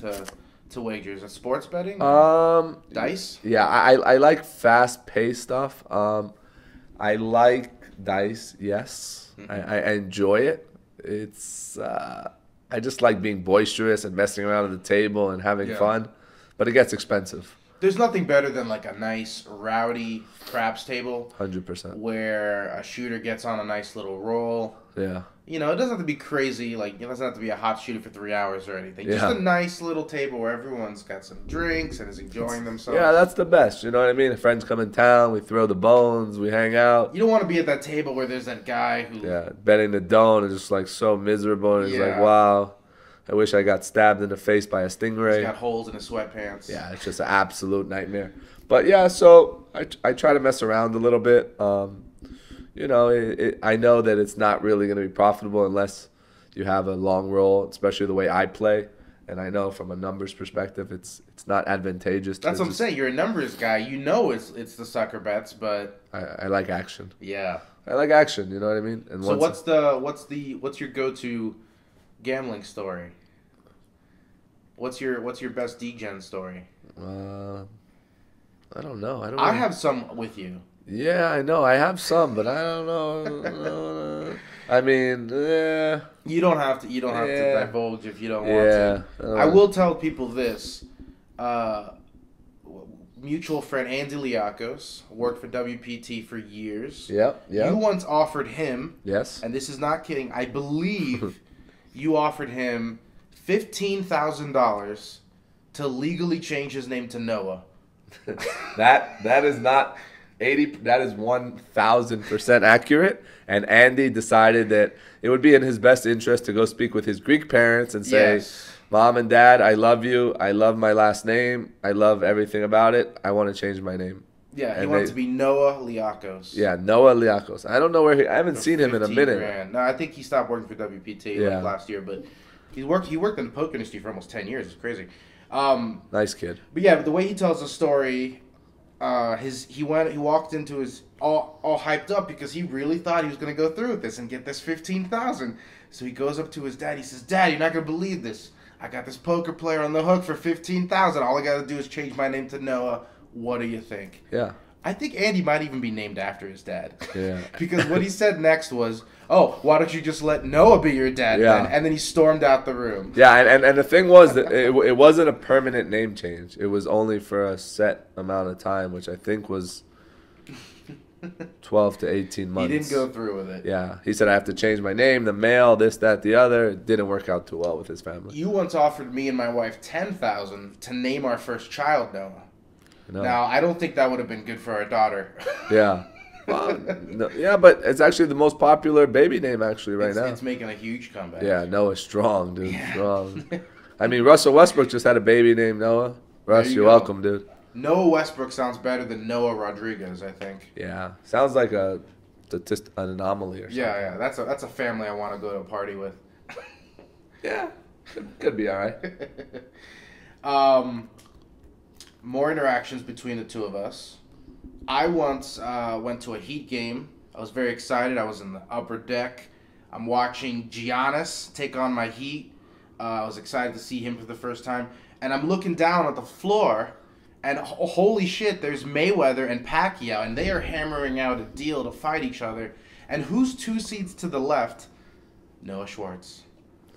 to wager? Is it sports betting? Dice? Yeah, I like fast paced stuff. I like dice, yes. Mm-hmm. I enjoy it. It's I just like being boisterous and messing around at the table and having fun, but it gets expensive. There's nothing better than like a nice rowdy craps table 100%. where a shooter gets on a nice little roll. Yeah. You know, it doesn't have to be crazy. Like, it doesn't have to be a hot shooter for 3 hours or anything. Yeah. Just a nice little table where everyone's got some drinks and is enjoying themselves. Yeah, that's the best. You know what I mean? Friends come in town, we throw the bones, we hang out. You don't want to be at that table where there's that guy who... Yeah, betting the don't is just like so miserable. And it's like, Yeah. wow, I wish I got stabbed in the face by a stingray. He's got holes in his sweatpants. Yeah, it's just an absolute nightmare. But yeah, so I try to mess around a little bit. You know, I know that it's not really going to be profitable unless you have a long roll, especially the way I play. And I know from a numbers perspective, it's not advantageous. That's what I'm saying. You're a numbers guy. You know it's the sucker bets, but I like action. yeah. I like action. You know what I mean? And So what's your go-to gambling story? What's your best D-Gen story? I don't know. I have some with you. Yeah, I know. I have some, but I don't know. I mean, You don't have to divulge if you don't want yeah. to. I will tell people this. Mutual friend Andy Liakos worked for WPT for years. Yep. You once offered him, Yes. and this is not kidding, I believe you offered him $15,000 to legally change his name to Noah. That is not 80. That is 1,000% accurate. And Andy decided that it would be in his best interest to go speak with his Greek parents and say, Yes. Mom and Dad, I love you. I love my last name. I love everything about it. I want to change my name. Yeah, he And wanted to be Noah Liakos. Yeah, Noah Liakos. I don't know where I haven't seen him in a 15 minute. grand. No, I think he stopped working for WPT like last year, but he worked in the poker industry for almost 10 years. It's crazy. Nice kid. But yeah, but the way he tells the story, he walked into his all hyped up because he really thought he was gonna go through with this and get this $15,000. So he goes up to his dad. He says, "Dad, you're not gonna believe this. I got this poker player on the hook for $15,000. All I gotta do is change my name to Noah. What do you think?" Yeah. I think Andy might even be named after his dad. Yeah. Because what he said next was, "Oh, why don't you just let Noah be your dad?" Yeah. Then? And then he stormed out the room. Yeah, and the thing was that it wasn't a permanent name change. It was only for a set amount of time, which I think was 12 to 18 months. He didn't go through with it. Yeah, he said I have to change my name, the mail, this, that, the other. It didn't work out too well with his family. You once offered me and my wife $10,000 to name our first child Noah. No. Now, I don't think that would have been good for our daughter. Yeah. Well, no, yeah, but it's actually the most popular baby name actually right now. It's making a huge comeback. Yeah, Noah's strong, dude. Strong. I mean, Russell Westbrook just had a baby named Noah. Russ, you you're go. welcome, dude. Noah Westbrook sounds better than Noah Rodriguez, I think. Yeah, sounds like just an anomaly or something. Yeah, that's a family I want to go to a party with. Yeah, could be all right. More interactions between the two of us. I once went to a Heat game. I was very excited. I was in the upper deck. I'm watching Giannis take on my Heat. I was excited to see him for the first time. And I'm looking down at the floor, and holy shit, there's Mayweather and Pacquiao, and they are hammering out a deal to fight each other. And who's 2 seats to the left? Noah Schwartz.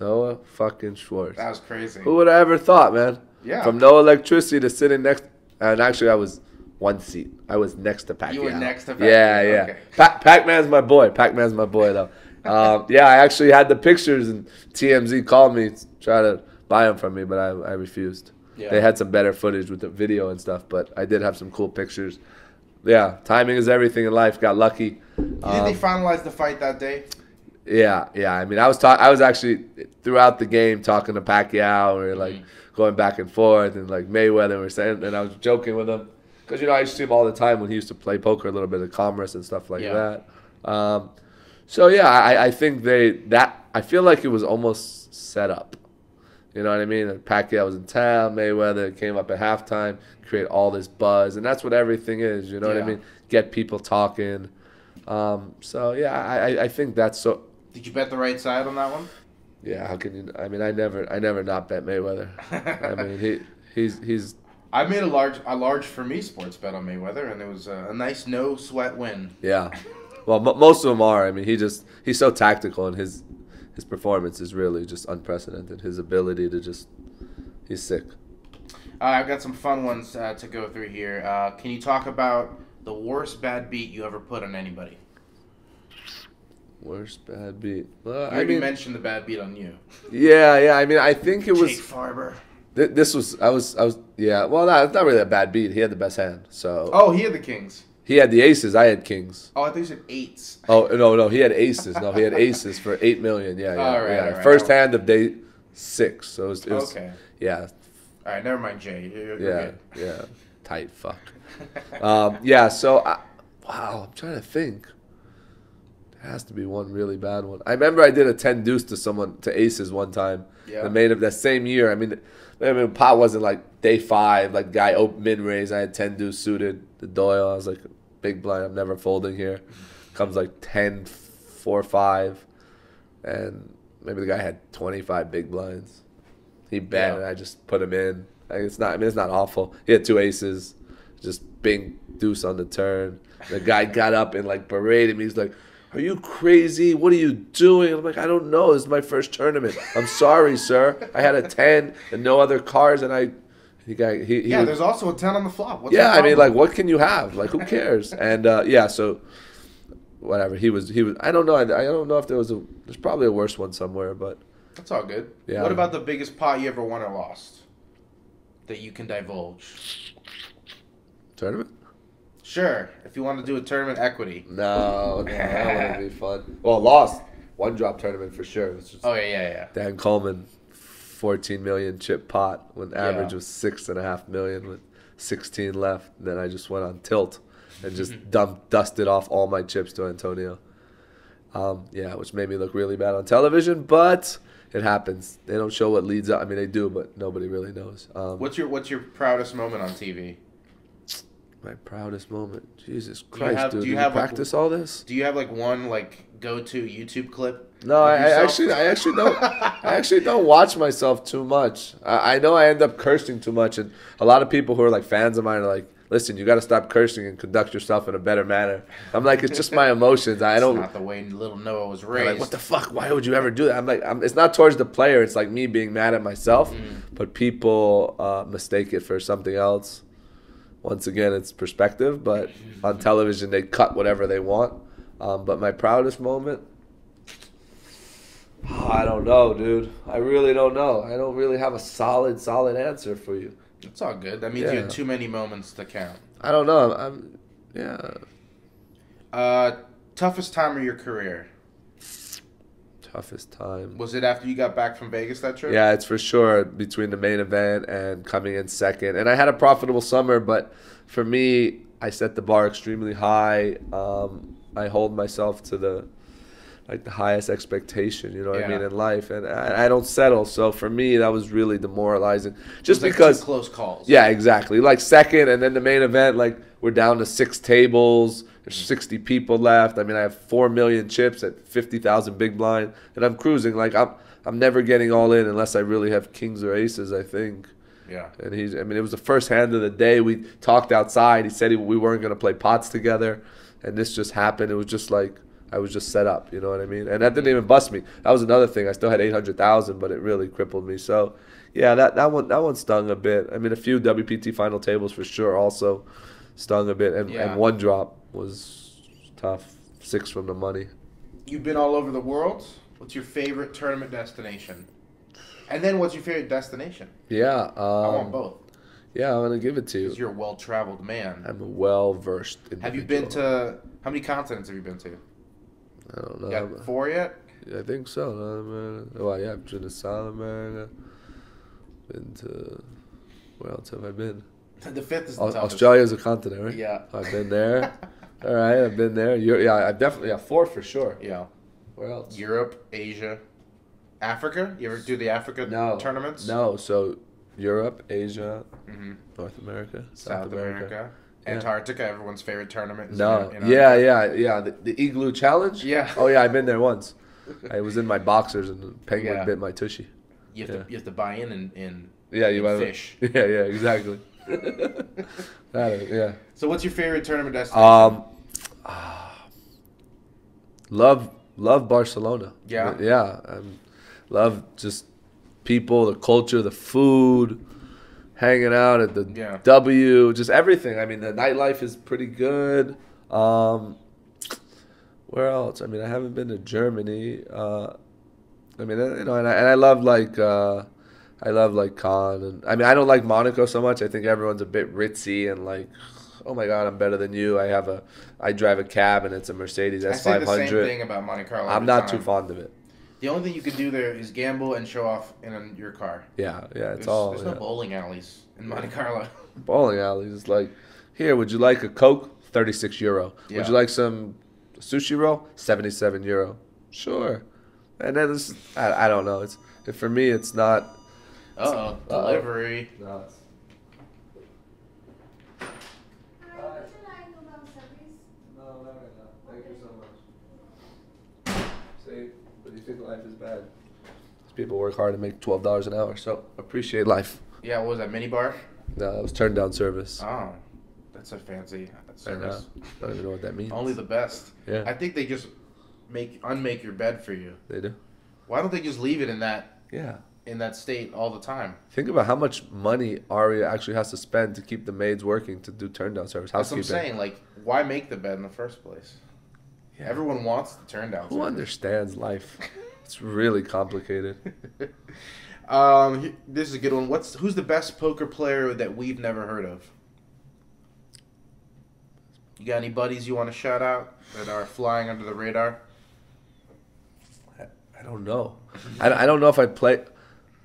Noah fucking Schwartz. That was crazy. Who would have ever thought, man? Yeah. From no electricity to sitting next, and actually I was 1 seat. I was next to Pacquiao. You were next to Pacquiao. Yeah. Okay. Pac-Man's my boy. Pac-Man's my boy, though. Yeah, I actually had the pictures, and TMZ called me to try to buy them from me, but I refused. Yeah. They had some better footage with the video and stuff, but I did have some cool pictures. Yeah, timing is everything in life. Got lucky. You think they finalized the fight that day? Yeah. I mean, I was actually throughout the game talking to Pacquiao. We were like going back and forth, and like Mayweather. We were saying, and I was joking with him because I used to see him all the time when he used to play poker, a little bit of commerce and stuff like that. So yeah, I think I feel like it was almost set up. You know what I mean? Pacquiao was in town, Mayweather came up at halftime, create all this buzz, and that's what everything is. You know what I mean? Get people talking. So yeah, I think that's so. Did you bet the right side on that one? Yeah, how can you? I mean, I never not bet Mayweather. I mean, he's. I made a large for me sports bet on Mayweather, and it was a nice no sweat win. Yeah, well, most of them are. I mean, he's so tactical, and his performance is really just unprecedented. His ability to he's sick. I've got some fun ones to go through here. Can you talk about the worst bad beat you ever put on anybody? Worst bad beat. Well, you already mentioned the bad beat on you. Yeah. I mean, I think it was. Jake Farber. This was. I was. Yeah. Well, it's not really a bad beat. He had the best hand. So. Oh, he had the kings. He had the aces. I had kings. Oh, I think you said eights. Oh no, he had aces. No, he had aces for $8 million. Yeah. All right. First hand of day 6. So it was okay. Yeah. All right, never mind, Jay. You're good. Yeah. Tight fuck. Yeah. So wow, I'm trying to think. There has to be one really bad one. I remember I did a 10 deuce to aces one time. Yeah. The main of that same year. I mean, pot wasn't like day 5, like guy open mid raise. I had 10 deuce suited. The Doyle. I was like, big blind. I'm never folding here. Comes like 10, 4, 5, and maybe the guy had 25 big blinds. He bet, and I just put him in. Like, it's not awful. He had 2 aces, just big deuce on the turn. The guy got up and like berated me. He's like, "Are you crazy? What are you doing?" I'm like, "I don't know. This is my first tournament. I'm sorry, sir. I had a 10 and no other cards, and there's also a 10 on the flop. What's I mean, like, what can you have? Like, who cares?" And so whatever. He was. I don't know. I don't know if there's probably a worse one somewhere, but that's all good. Yeah. What about the biggest pot you ever won or lost that you can divulge? Tournament? Sure. If you want to do a tournament equity. No, that wouldn't be fun. Well, lost. One drop tournament for sure. Yeah. Dan Coleman, 14 million chip pot when average was 6.5 million with 16 left. Then I just went on tilt and just dusted off all my chips to Antonio. Which made me look really bad on television, but it happens. They don't show what leads up. I mean, they do, but nobody really knows. What's your proudest moment on TV? My proudest moment. Jesus Christ, dude. Do you have practice all this? Do you have like one go-to YouTube clip? No, I actually don't. I actually don't watch myself too much. I know I end up cursing too much, and a lot of people who are like fans of mine are like, "Listen, you got to stop cursing and conduct yourself in a better manner." I'm like, it's just my emotions. I don't. It's not the way little Noah was raised. Like, what the fuck? Why would you ever do that? I'm like, it's not towards the player. It's like me being mad at myself. But people mistake it for something else. Once again, it's perspective. But on television, they cut whatever they want. But my proudest moment. I don't know, dude. I really don't know. I don't really have a solid answer for you. It's all good. That means you had too many moments to count. I don't know. Toughest time of your career? Toughest time. Was it after you got back from Vegas that trip? Yeah, it's for sure between the main event and coming in second. And I had a profitable summer, but for me, I set the bar extremely high. I hold myself to the highest expectation, you know what I mean, in life, and I don't settle. So for me, that was really demoralizing. Just because 2 close calls. Yeah, exactly. Like second, and then the main event, like we're down to 6 tables. There's 60 people left. I mean, I have 4 million chips at 50,000 big blind, and I'm cruising. Like I'm never getting all in unless I really have kings or aces, I think. Yeah. And it was the first hand of the day. We talked outside. He said we weren't going to play pots together, and this just happened. It was just like I was just set up, you know what I mean? And that didn't even bust me. That was another thing. I still had 800,000, but it really crippled me. So, yeah, that one stung a bit. I mean, a few WPT final tables for sure also stung a bit, and one drop was tough. 6 from the money. You've been all over the world. What's your favorite tournament destination? And then what's your favorite destination? Yeah. I want both. Yeah, I'm gonna give it to you. Because you're a well-traveled man. I'm a well-versed individual. Have you been to... How many continents have you been to? I don't know. You got 4 yet? I think so. Well, yeah, I've been to South America. Been to... Where else have I been? The 5th is the toughest. Australia's a continent, right? Yeah. I've been there. All right, I've been there. I've definitely... Yeah, 4 for sure. Yeah. Where else? Europe, Asia, Africa. You ever do the Africa tournaments? No. So Europe, Asia, North America, South America. Yeah. Antarctica, everyone's favorite tournament. No. Yeah. The Igloo Challenge? Yeah. Oh, yeah, I've been there once. I was in my boxers and the penguin bit my tushy. You have to buy in fish. Yeah, exactly. Yeah. So what's your favorite tournament destination? Love Barcelona. Yeah? Yeah. Love just people, the culture, the food, hanging out at the W, just everything. I mean, the nightlife is pretty good. Where else? I mean, I haven't been to Germany. I mean, and I love Cannes, and I mean, I don't like Monaco so much. I think everyone's a bit ritzy and like, oh my God, I'm better than you. I drive a cab and it's a Mercedes S500. I say the same thing about Monte Carlo. I'm not too fond of it. The only thing you can do there is gamble and show off in your car. Yeah, There's no bowling alleys in Monte Carlo. Bowling alleys, it's like, here, would you like a Coke? €36. Yeah. Would you like some sushi roll? €77. Sure. And then I don't know. For me, it's not. Delivery. No, thank you so much. See, but you think life is bad? These people work hard to make $12 an hour, so appreciate life. Yeah, what was that, minibar? No, that was turn down service. Oh, that's a fancy service. I don't even know what that means. Only the best. Yeah. I think they just unmake your bed for you. They do. Why don't they just leave it in that? Yeah. In that state all the time. Think about how much money Aria actually has to spend to keep the maids working to do turn down service. That's what I'm saying. Like, why make the bed in the first place? Yeah. Everyone wants the turn down service. Who understands life? It's really complicated. This is a good one. Who's the best poker player that we've never heard of? You got any buddies you want to shout out that are flying under the radar? I don't know. I don't know if I play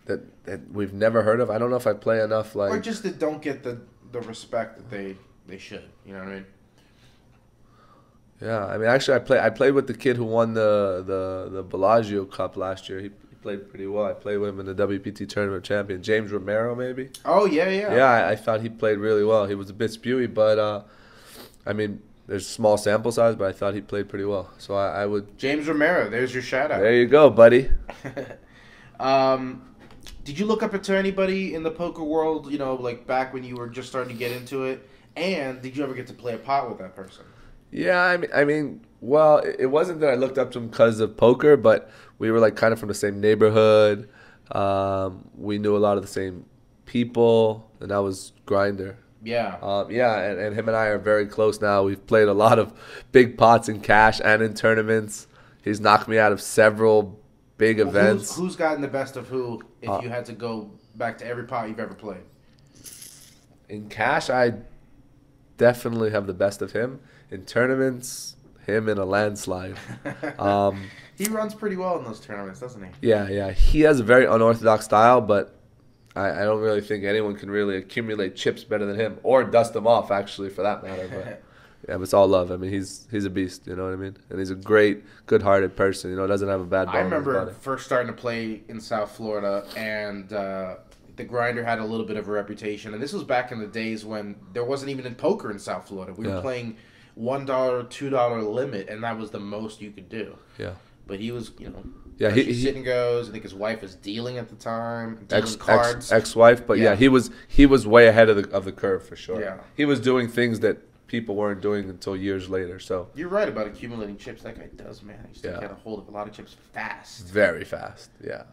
that we've never heard of. I don't know if I play enough like, or just that don't get the respect that they should. You know what I mean? Yeah, I mean actually I played with the kid who won the Bellagio Cup last year. He played pretty well. I played with him in the WPT Tournament Champion, James Romero maybe. Oh yeah. Yeah, I thought he played really well. He was a bit spewy, but I mean, there's a small sample size, but I thought he played pretty well. So I would... James Romero, there's your shout-out. There you go, buddy. Did you look up to anybody in the poker world, like back when you were just starting to get into it? And did you ever get to play a pot with that person? Yeah, I mean, well, it wasn't that I looked up to him because of poker, but we were like kind of from the same neighborhood. We knew a lot of the same people, and that was Grinder. Yeah. And him and I are very close now. We've played a lot of big pots in cash and in tournaments. He's knocked me out of several big events. Who's gotten the best of who if you had to go back to every pot you've ever played? In cash, I definitely have the best of him. In tournaments, him in a landslide. He runs pretty well in those tournaments, doesn't he? Yeah. He has a very unorthodox style, but I don't really think anyone can really accumulate chips better than him, or dust them off, actually, for that matter. But yeah, but it's all love. I mean, he's a beast, you know what I mean? And he's a great, good-hearted person, doesn't have a bad bone. I remember first starting to play in South Florida, and the Grinder had a little bit of a reputation. And this was back in the days when there wasn't even poker in South Florida. We were playing $1, $2 limit, and that was the most you could do. Yeah. But he was, yeah, he sit and goes. I think his wife was dealing at the time, dealing cards. Ex-wife, but yeah, he was way ahead of the curve for sure. Yeah. He was doing things that people weren't doing until years later. So you're right about accumulating chips. That guy does, man. He used to get a hold of a lot of chips fast. Very fast. Yeah.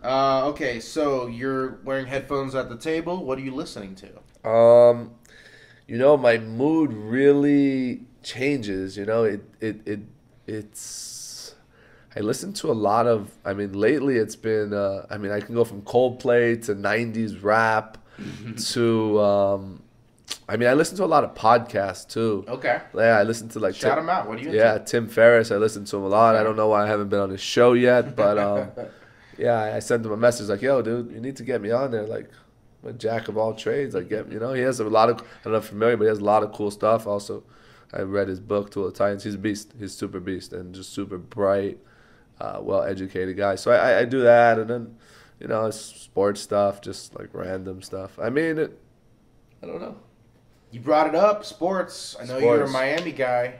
Okay, so you're wearing headphones at the table. What are you listening to? My mood really changes. It's I listen to a lot of, I mean, lately it's been, I mean, I can go from Coldplay to 90s rap to, I mean, I listen to a lot of podcasts too. Okay. Yeah, I listen to like Shout him out. What do you Yeah, into? Tim Ferriss. I listen to him a lot. I don't know why I haven't been on his show yet, but yeah, I sent him a message like, "Yo, dude, you need to get me on there. Like, I'm a jack of all trades. Like, he has a lot of, I don't know if you're familiar, but he has a lot of cool stuff. Also, I read his book, Tool of Titans. He's a beast. He's super beast and just super bright, well-educated guy. So I do that, and then, it's sports stuff, just like random stuff. I mean, I don't know. You brought it up, sports. I know you're a Miami guy.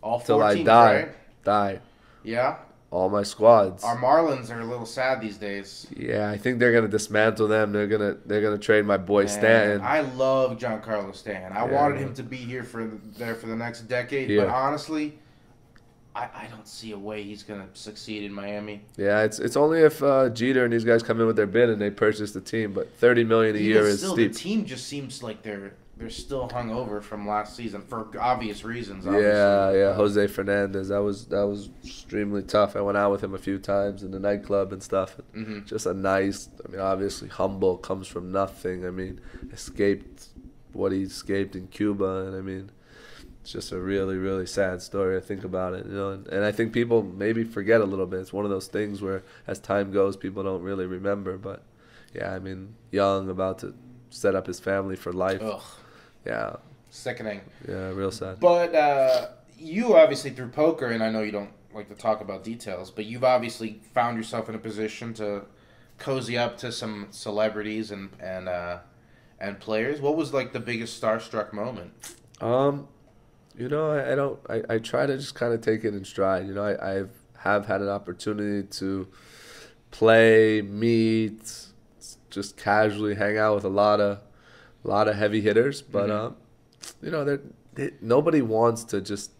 All 4 Till teams, I die. right? Yeah. All my squads. Our Marlins are a little sad these days. Yeah, I think they're gonna dismantle them. They're gonna trade my boy Stanton. I love Giancarlo Stanton. I wanted him to be here for the next decade, but honestly, I don't see a way he's gonna succeed in Miami. Yeah, it's only if Jeter and these guys come in with their bid and they purchase the team. But $30 million a year is steep. The team just seems like they're still hung over from last season for obvious reasons. Obviously. Yeah. Jose Fernandez. That was extremely tough. I went out with him a few times in the nightclub and stuff. Mm-hmm. Just a nice. I mean, obviously humble, comes from nothing. I mean, escaped what he escaped in Cuba, and I mean, it's just a really, really sad story. I think about it, and I think people maybe forget a little bit. It's one of those things where, as time goes, people don't really remember. But yeah, I mean, young, about to set up his family for life. Ugh. Yeah. Sickening. Yeah, real sad. But you obviously, through poker, and I know you don't like to talk about details, but you've obviously found yourself in a position to cozy up to some celebrities and players. What was like the biggest starstruck moment? I try to just kind of take it in stride. I have had an opportunity to play, meet, just casually hang out with a lot of heavy hitters, but nobody wants to just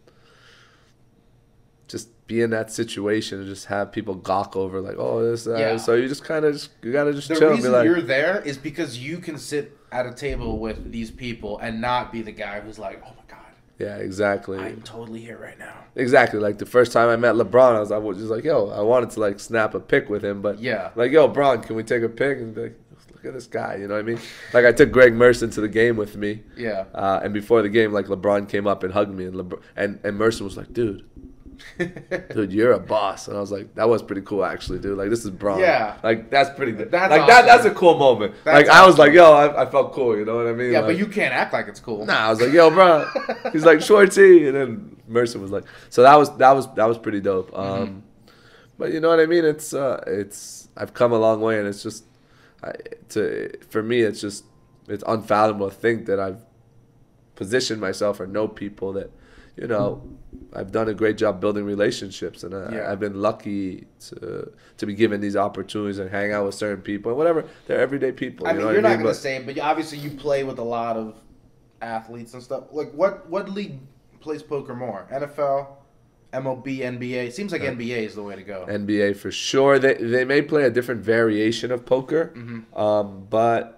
be in that situation and just have people gawk over like, oh, this. So you just kind of you gotta just chill. The and be reason like, you're there is because you can sit at a table with these people and not be the guy who's like, oh my god. Yeah, exactly. I'm totally here right now. Exactly. Like the first time I met LeBron, I was just like, yo, I wanted to like snap a pic with him, but like, yo, Bron, can we take a pic? And be like, look at this guy, you know what I mean? Like I took Greg Merson to the game with me. Yeah. And before the game, like LeBron came up and hugged me, and Merson was like, dude, you're a boss. And I was like, that was pretty cool actually, dude. Like this is Bron. Yeah. Like that's pretty good. That's like awesome. That's a cool moment. That's like I was like, yo, I felt cool, you know what I mean? Yeah, like, but you can't act like it's cool. Nah, I was like, yo, bro. He's like, Schwartzy, and then Merson was like, so that was pretty dope. But you know what I mean? It's I've come a long way, and it's just for me, it's unfathomable to think that I've positioned myself or know people that, I've done a great job building relationships, and I've been lucky to be given these opportunities and hang out with certain people and whatever. They're everyday people. I mean, you're not going to say, but obviously you play with a lot of athletes and stuff. Like, what league plays poker more? NFL, MLB, NBA? It seems like NBA is the way to go. NBA for sure. They may play a different variation of poker, but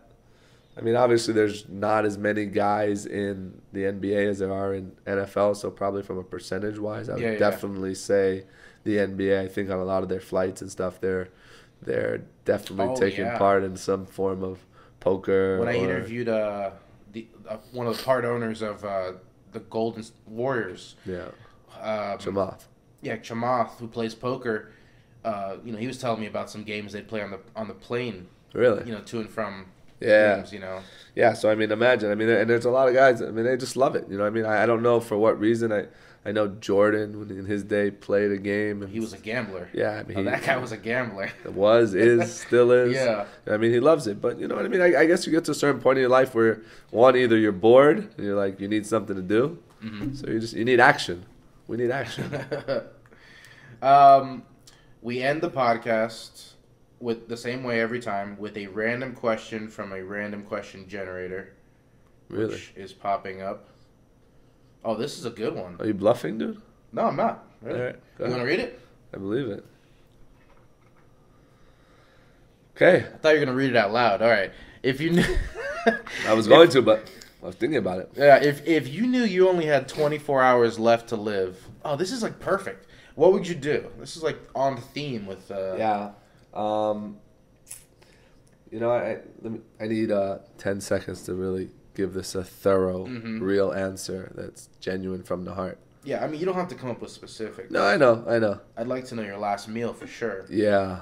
I mean, obviously, there's not as many guys in the NBA as there are in NFL, so probably from a percentage-wise, I would definitely say the NBA. I think on a lot of their flights and stuff, they're definitely taking part in some form of poker. When I interviewed one of the part owners of the Golden Warriors, Chamath. Yeah, Chamath, who plays poker, he was telling me about some games they'd play on the plane. Really? To and from. Yeah. Games, Yeah, so I mean, imagine. I mean, and there's a lot of guys, I mean, they just love it. You know what I mean? I don't know for what reason. I know Jordan, when in his day, played a game. And he was a gambler. Yeah. I mean, that guy was a gambler. Still is. Yeah. I mean, he loves it. But you know what I mean? I guess you get to a certain point in your life where, one, either you're bored, and you're like, you need something to do. So you need action. We need action. We end the podcast with the same way every time, with a random question from a random question generator. Really? Which is popping up. Oh, this is a good one. Are you bluffing, dude? No, I'm not. Really? All right, you want to read it? I believe it. Okay. I thought you were going to read it out loud. All right. If you knew... I was going to, but I was thinking about it. Yeah, if you knew you only had 24 hours left to live... Oh, this is like perfect. What would you do? This is like on theme with. Yeah. I need 10 seconds to really give this a thorough, real answer that's genuine from the heart. Yeah, I mean, you don't have to come up with specifics. No, I know. I'd like to know your last meal for sure. Yeah.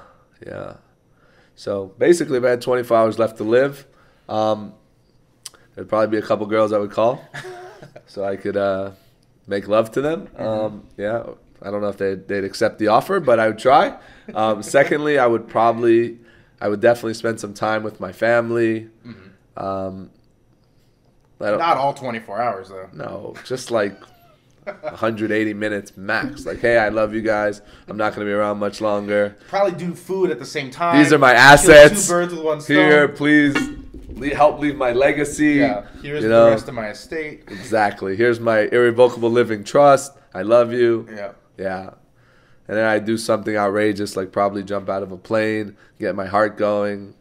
So basically, if I had 24 hours left to live, there'd probably be a couple girls I would call, so I could make love to them. Yeah, I don't know if they'd accept the offer, but I would try. Secondly, I would definitely spend some time with my family. Not all 24 hours, though. No, just like 180 minutes max. Like, hey, I love you guys. I'm not going to be around much longer. Probably do food at the same time. These are my assets. Kill 2 birds with 1 stone. Here, please help leave my legacy. Yeah, here's the rest of my estate. Exactly. Here's my irrevocable living trust. I love you. Yeah. And then I do something outrageous, like probably jump out of a plane, get my heart going.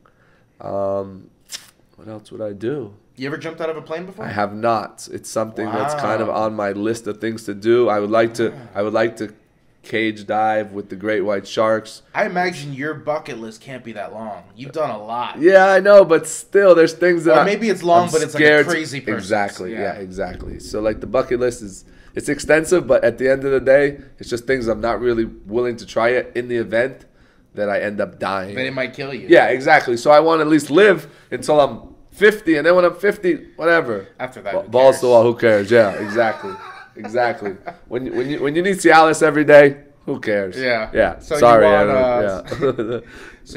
What else would I do? You ever jumped out of a plane before? I have not. It's something that's kind of on my list of things to do. I would like to cage dive with the great white sharks. I imagine your bucket list can't be that long. You've done a lot. Yeah, I know, but still, there's things that maybe it's long, but it's like a crazy person. Exactly. Yeah, exactly. So like the bucket list it's extensive, but at the end of the day, it's just things I'm not really willing to try it in the event that I end up dying. Then it might kill you. Yeah, exactly. So I want to at least live until I'm 50, and then when I'm 50, whatever. After that, balls to the wall. Who cares? Yeah, exactly. When you need Cialis every day, who cares? Yeah. So So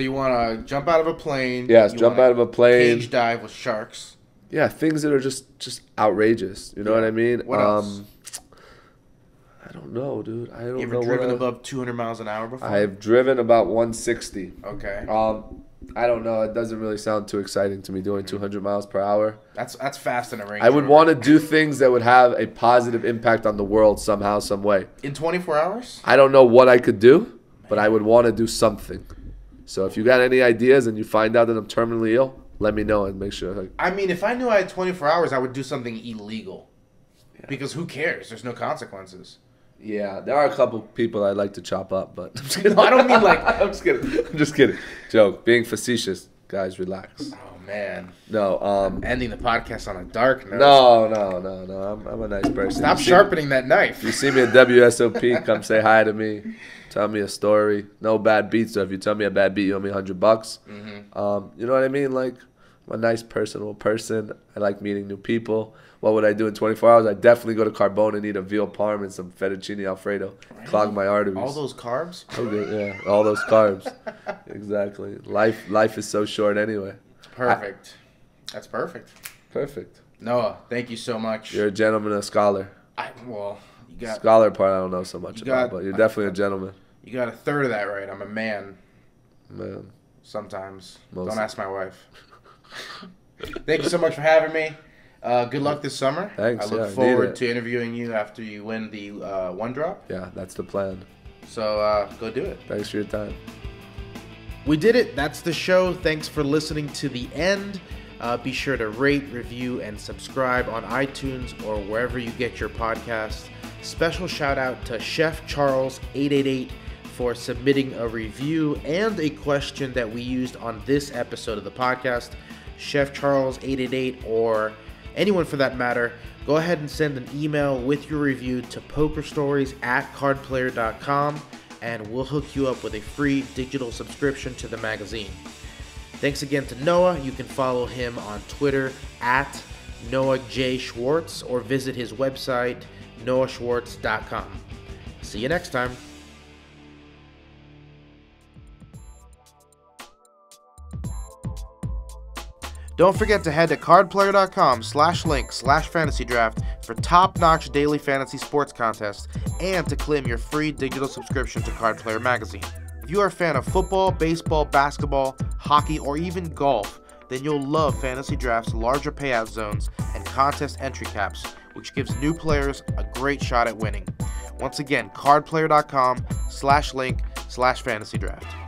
you want to jump out of a plane? Yes, jump out of a plane. Cage dive with sharks. Yeah, things that are just outrageous. You know what I mean? What else? I don't know, dude. I don't know. You ever driven above 200 miles an hour before? I've driven about 160. Okay. I don't know. It doesn't really sound too exciting to me doing 200 miles per hour. That's fast in a Range I would Rover. want to do things that would have a positive impact on the world somehow, some way. In 24 hours? I don't know what I could do, but I would want to do something. So if you got any ideas and you find out that I'm terminally ill, let me know and make sure. I mean, if I knew I had 24 hours, I would do something illegal. Yeah. Because who cares? There's no consequences. Yeah, there are a couple people I'd like to chop up, but I'm just kidding. No, I don't mean like... I'm just kidding. Joke. Being facetious. Guys, relax. Oh, man. No, ending the podcast on a dark note. No. I'm a nice person. Stop sharpening that knife. You see me at WSOP, come say hi to me. Tell me a story. No bad beats. So if you tell me a bad beat, you owe me $100. You know what I mean? Like, I'm a nice, personal person. I like meeting new people. What would I do in 24 hours? I'd definitely go to Carbone and eat a veal parm and some fettuccine alfredo. Right. Clog my arteries. All those carbs? Okay, yeah, all those carbs. Exactly. Life is so short anyway. Perfect. That's perfect. Perfect. Noah, thank you so much. You're a gentleman, a scholar. You got... Scholar part I don't know so much about, but you're definitely a gentleman. You got a third of that right. I'm a man. Man. Sometimes. Mostly. Don't ask my wife. Thank you so much for having me. Good luck this summer. Thanks. I look forward to interviewing you after you win the one drop. Yeah, that's the plan. So go do it. Thanks for your time. We did it. That's the show. Thanks for listening to the end. Be sure to rate, review, and subscribe on iTunes or wherever you get your podcasts. Special shout out to Chef Charles 888 for submitting a review and a question that we used on this episode of the podcast. Chef Charles 888 or anyone for that matter, go ahead and send an email with your review to pokerstories@cardplayer.com and we'll hook you up with a free digital subscription to the magazine. Thanks again to Noah. You can follow him on Twitter at Noah J. Schwartz or visit his website, noahschwartz.com. See you next time. Don't forget to head to cardplayer.com/link/fantasydraft for top-notch daily fantasy sports contests and to claim your free digital subscription to Card Player magazine. If you are a fan of football, baseball, basketball, hockey, or even golf, then you'll love Fantasy Draft's larger payout zones and contest entry caps, which gives new players a great shot at winning. Once again, cardplayer.com/link/fantasydraft.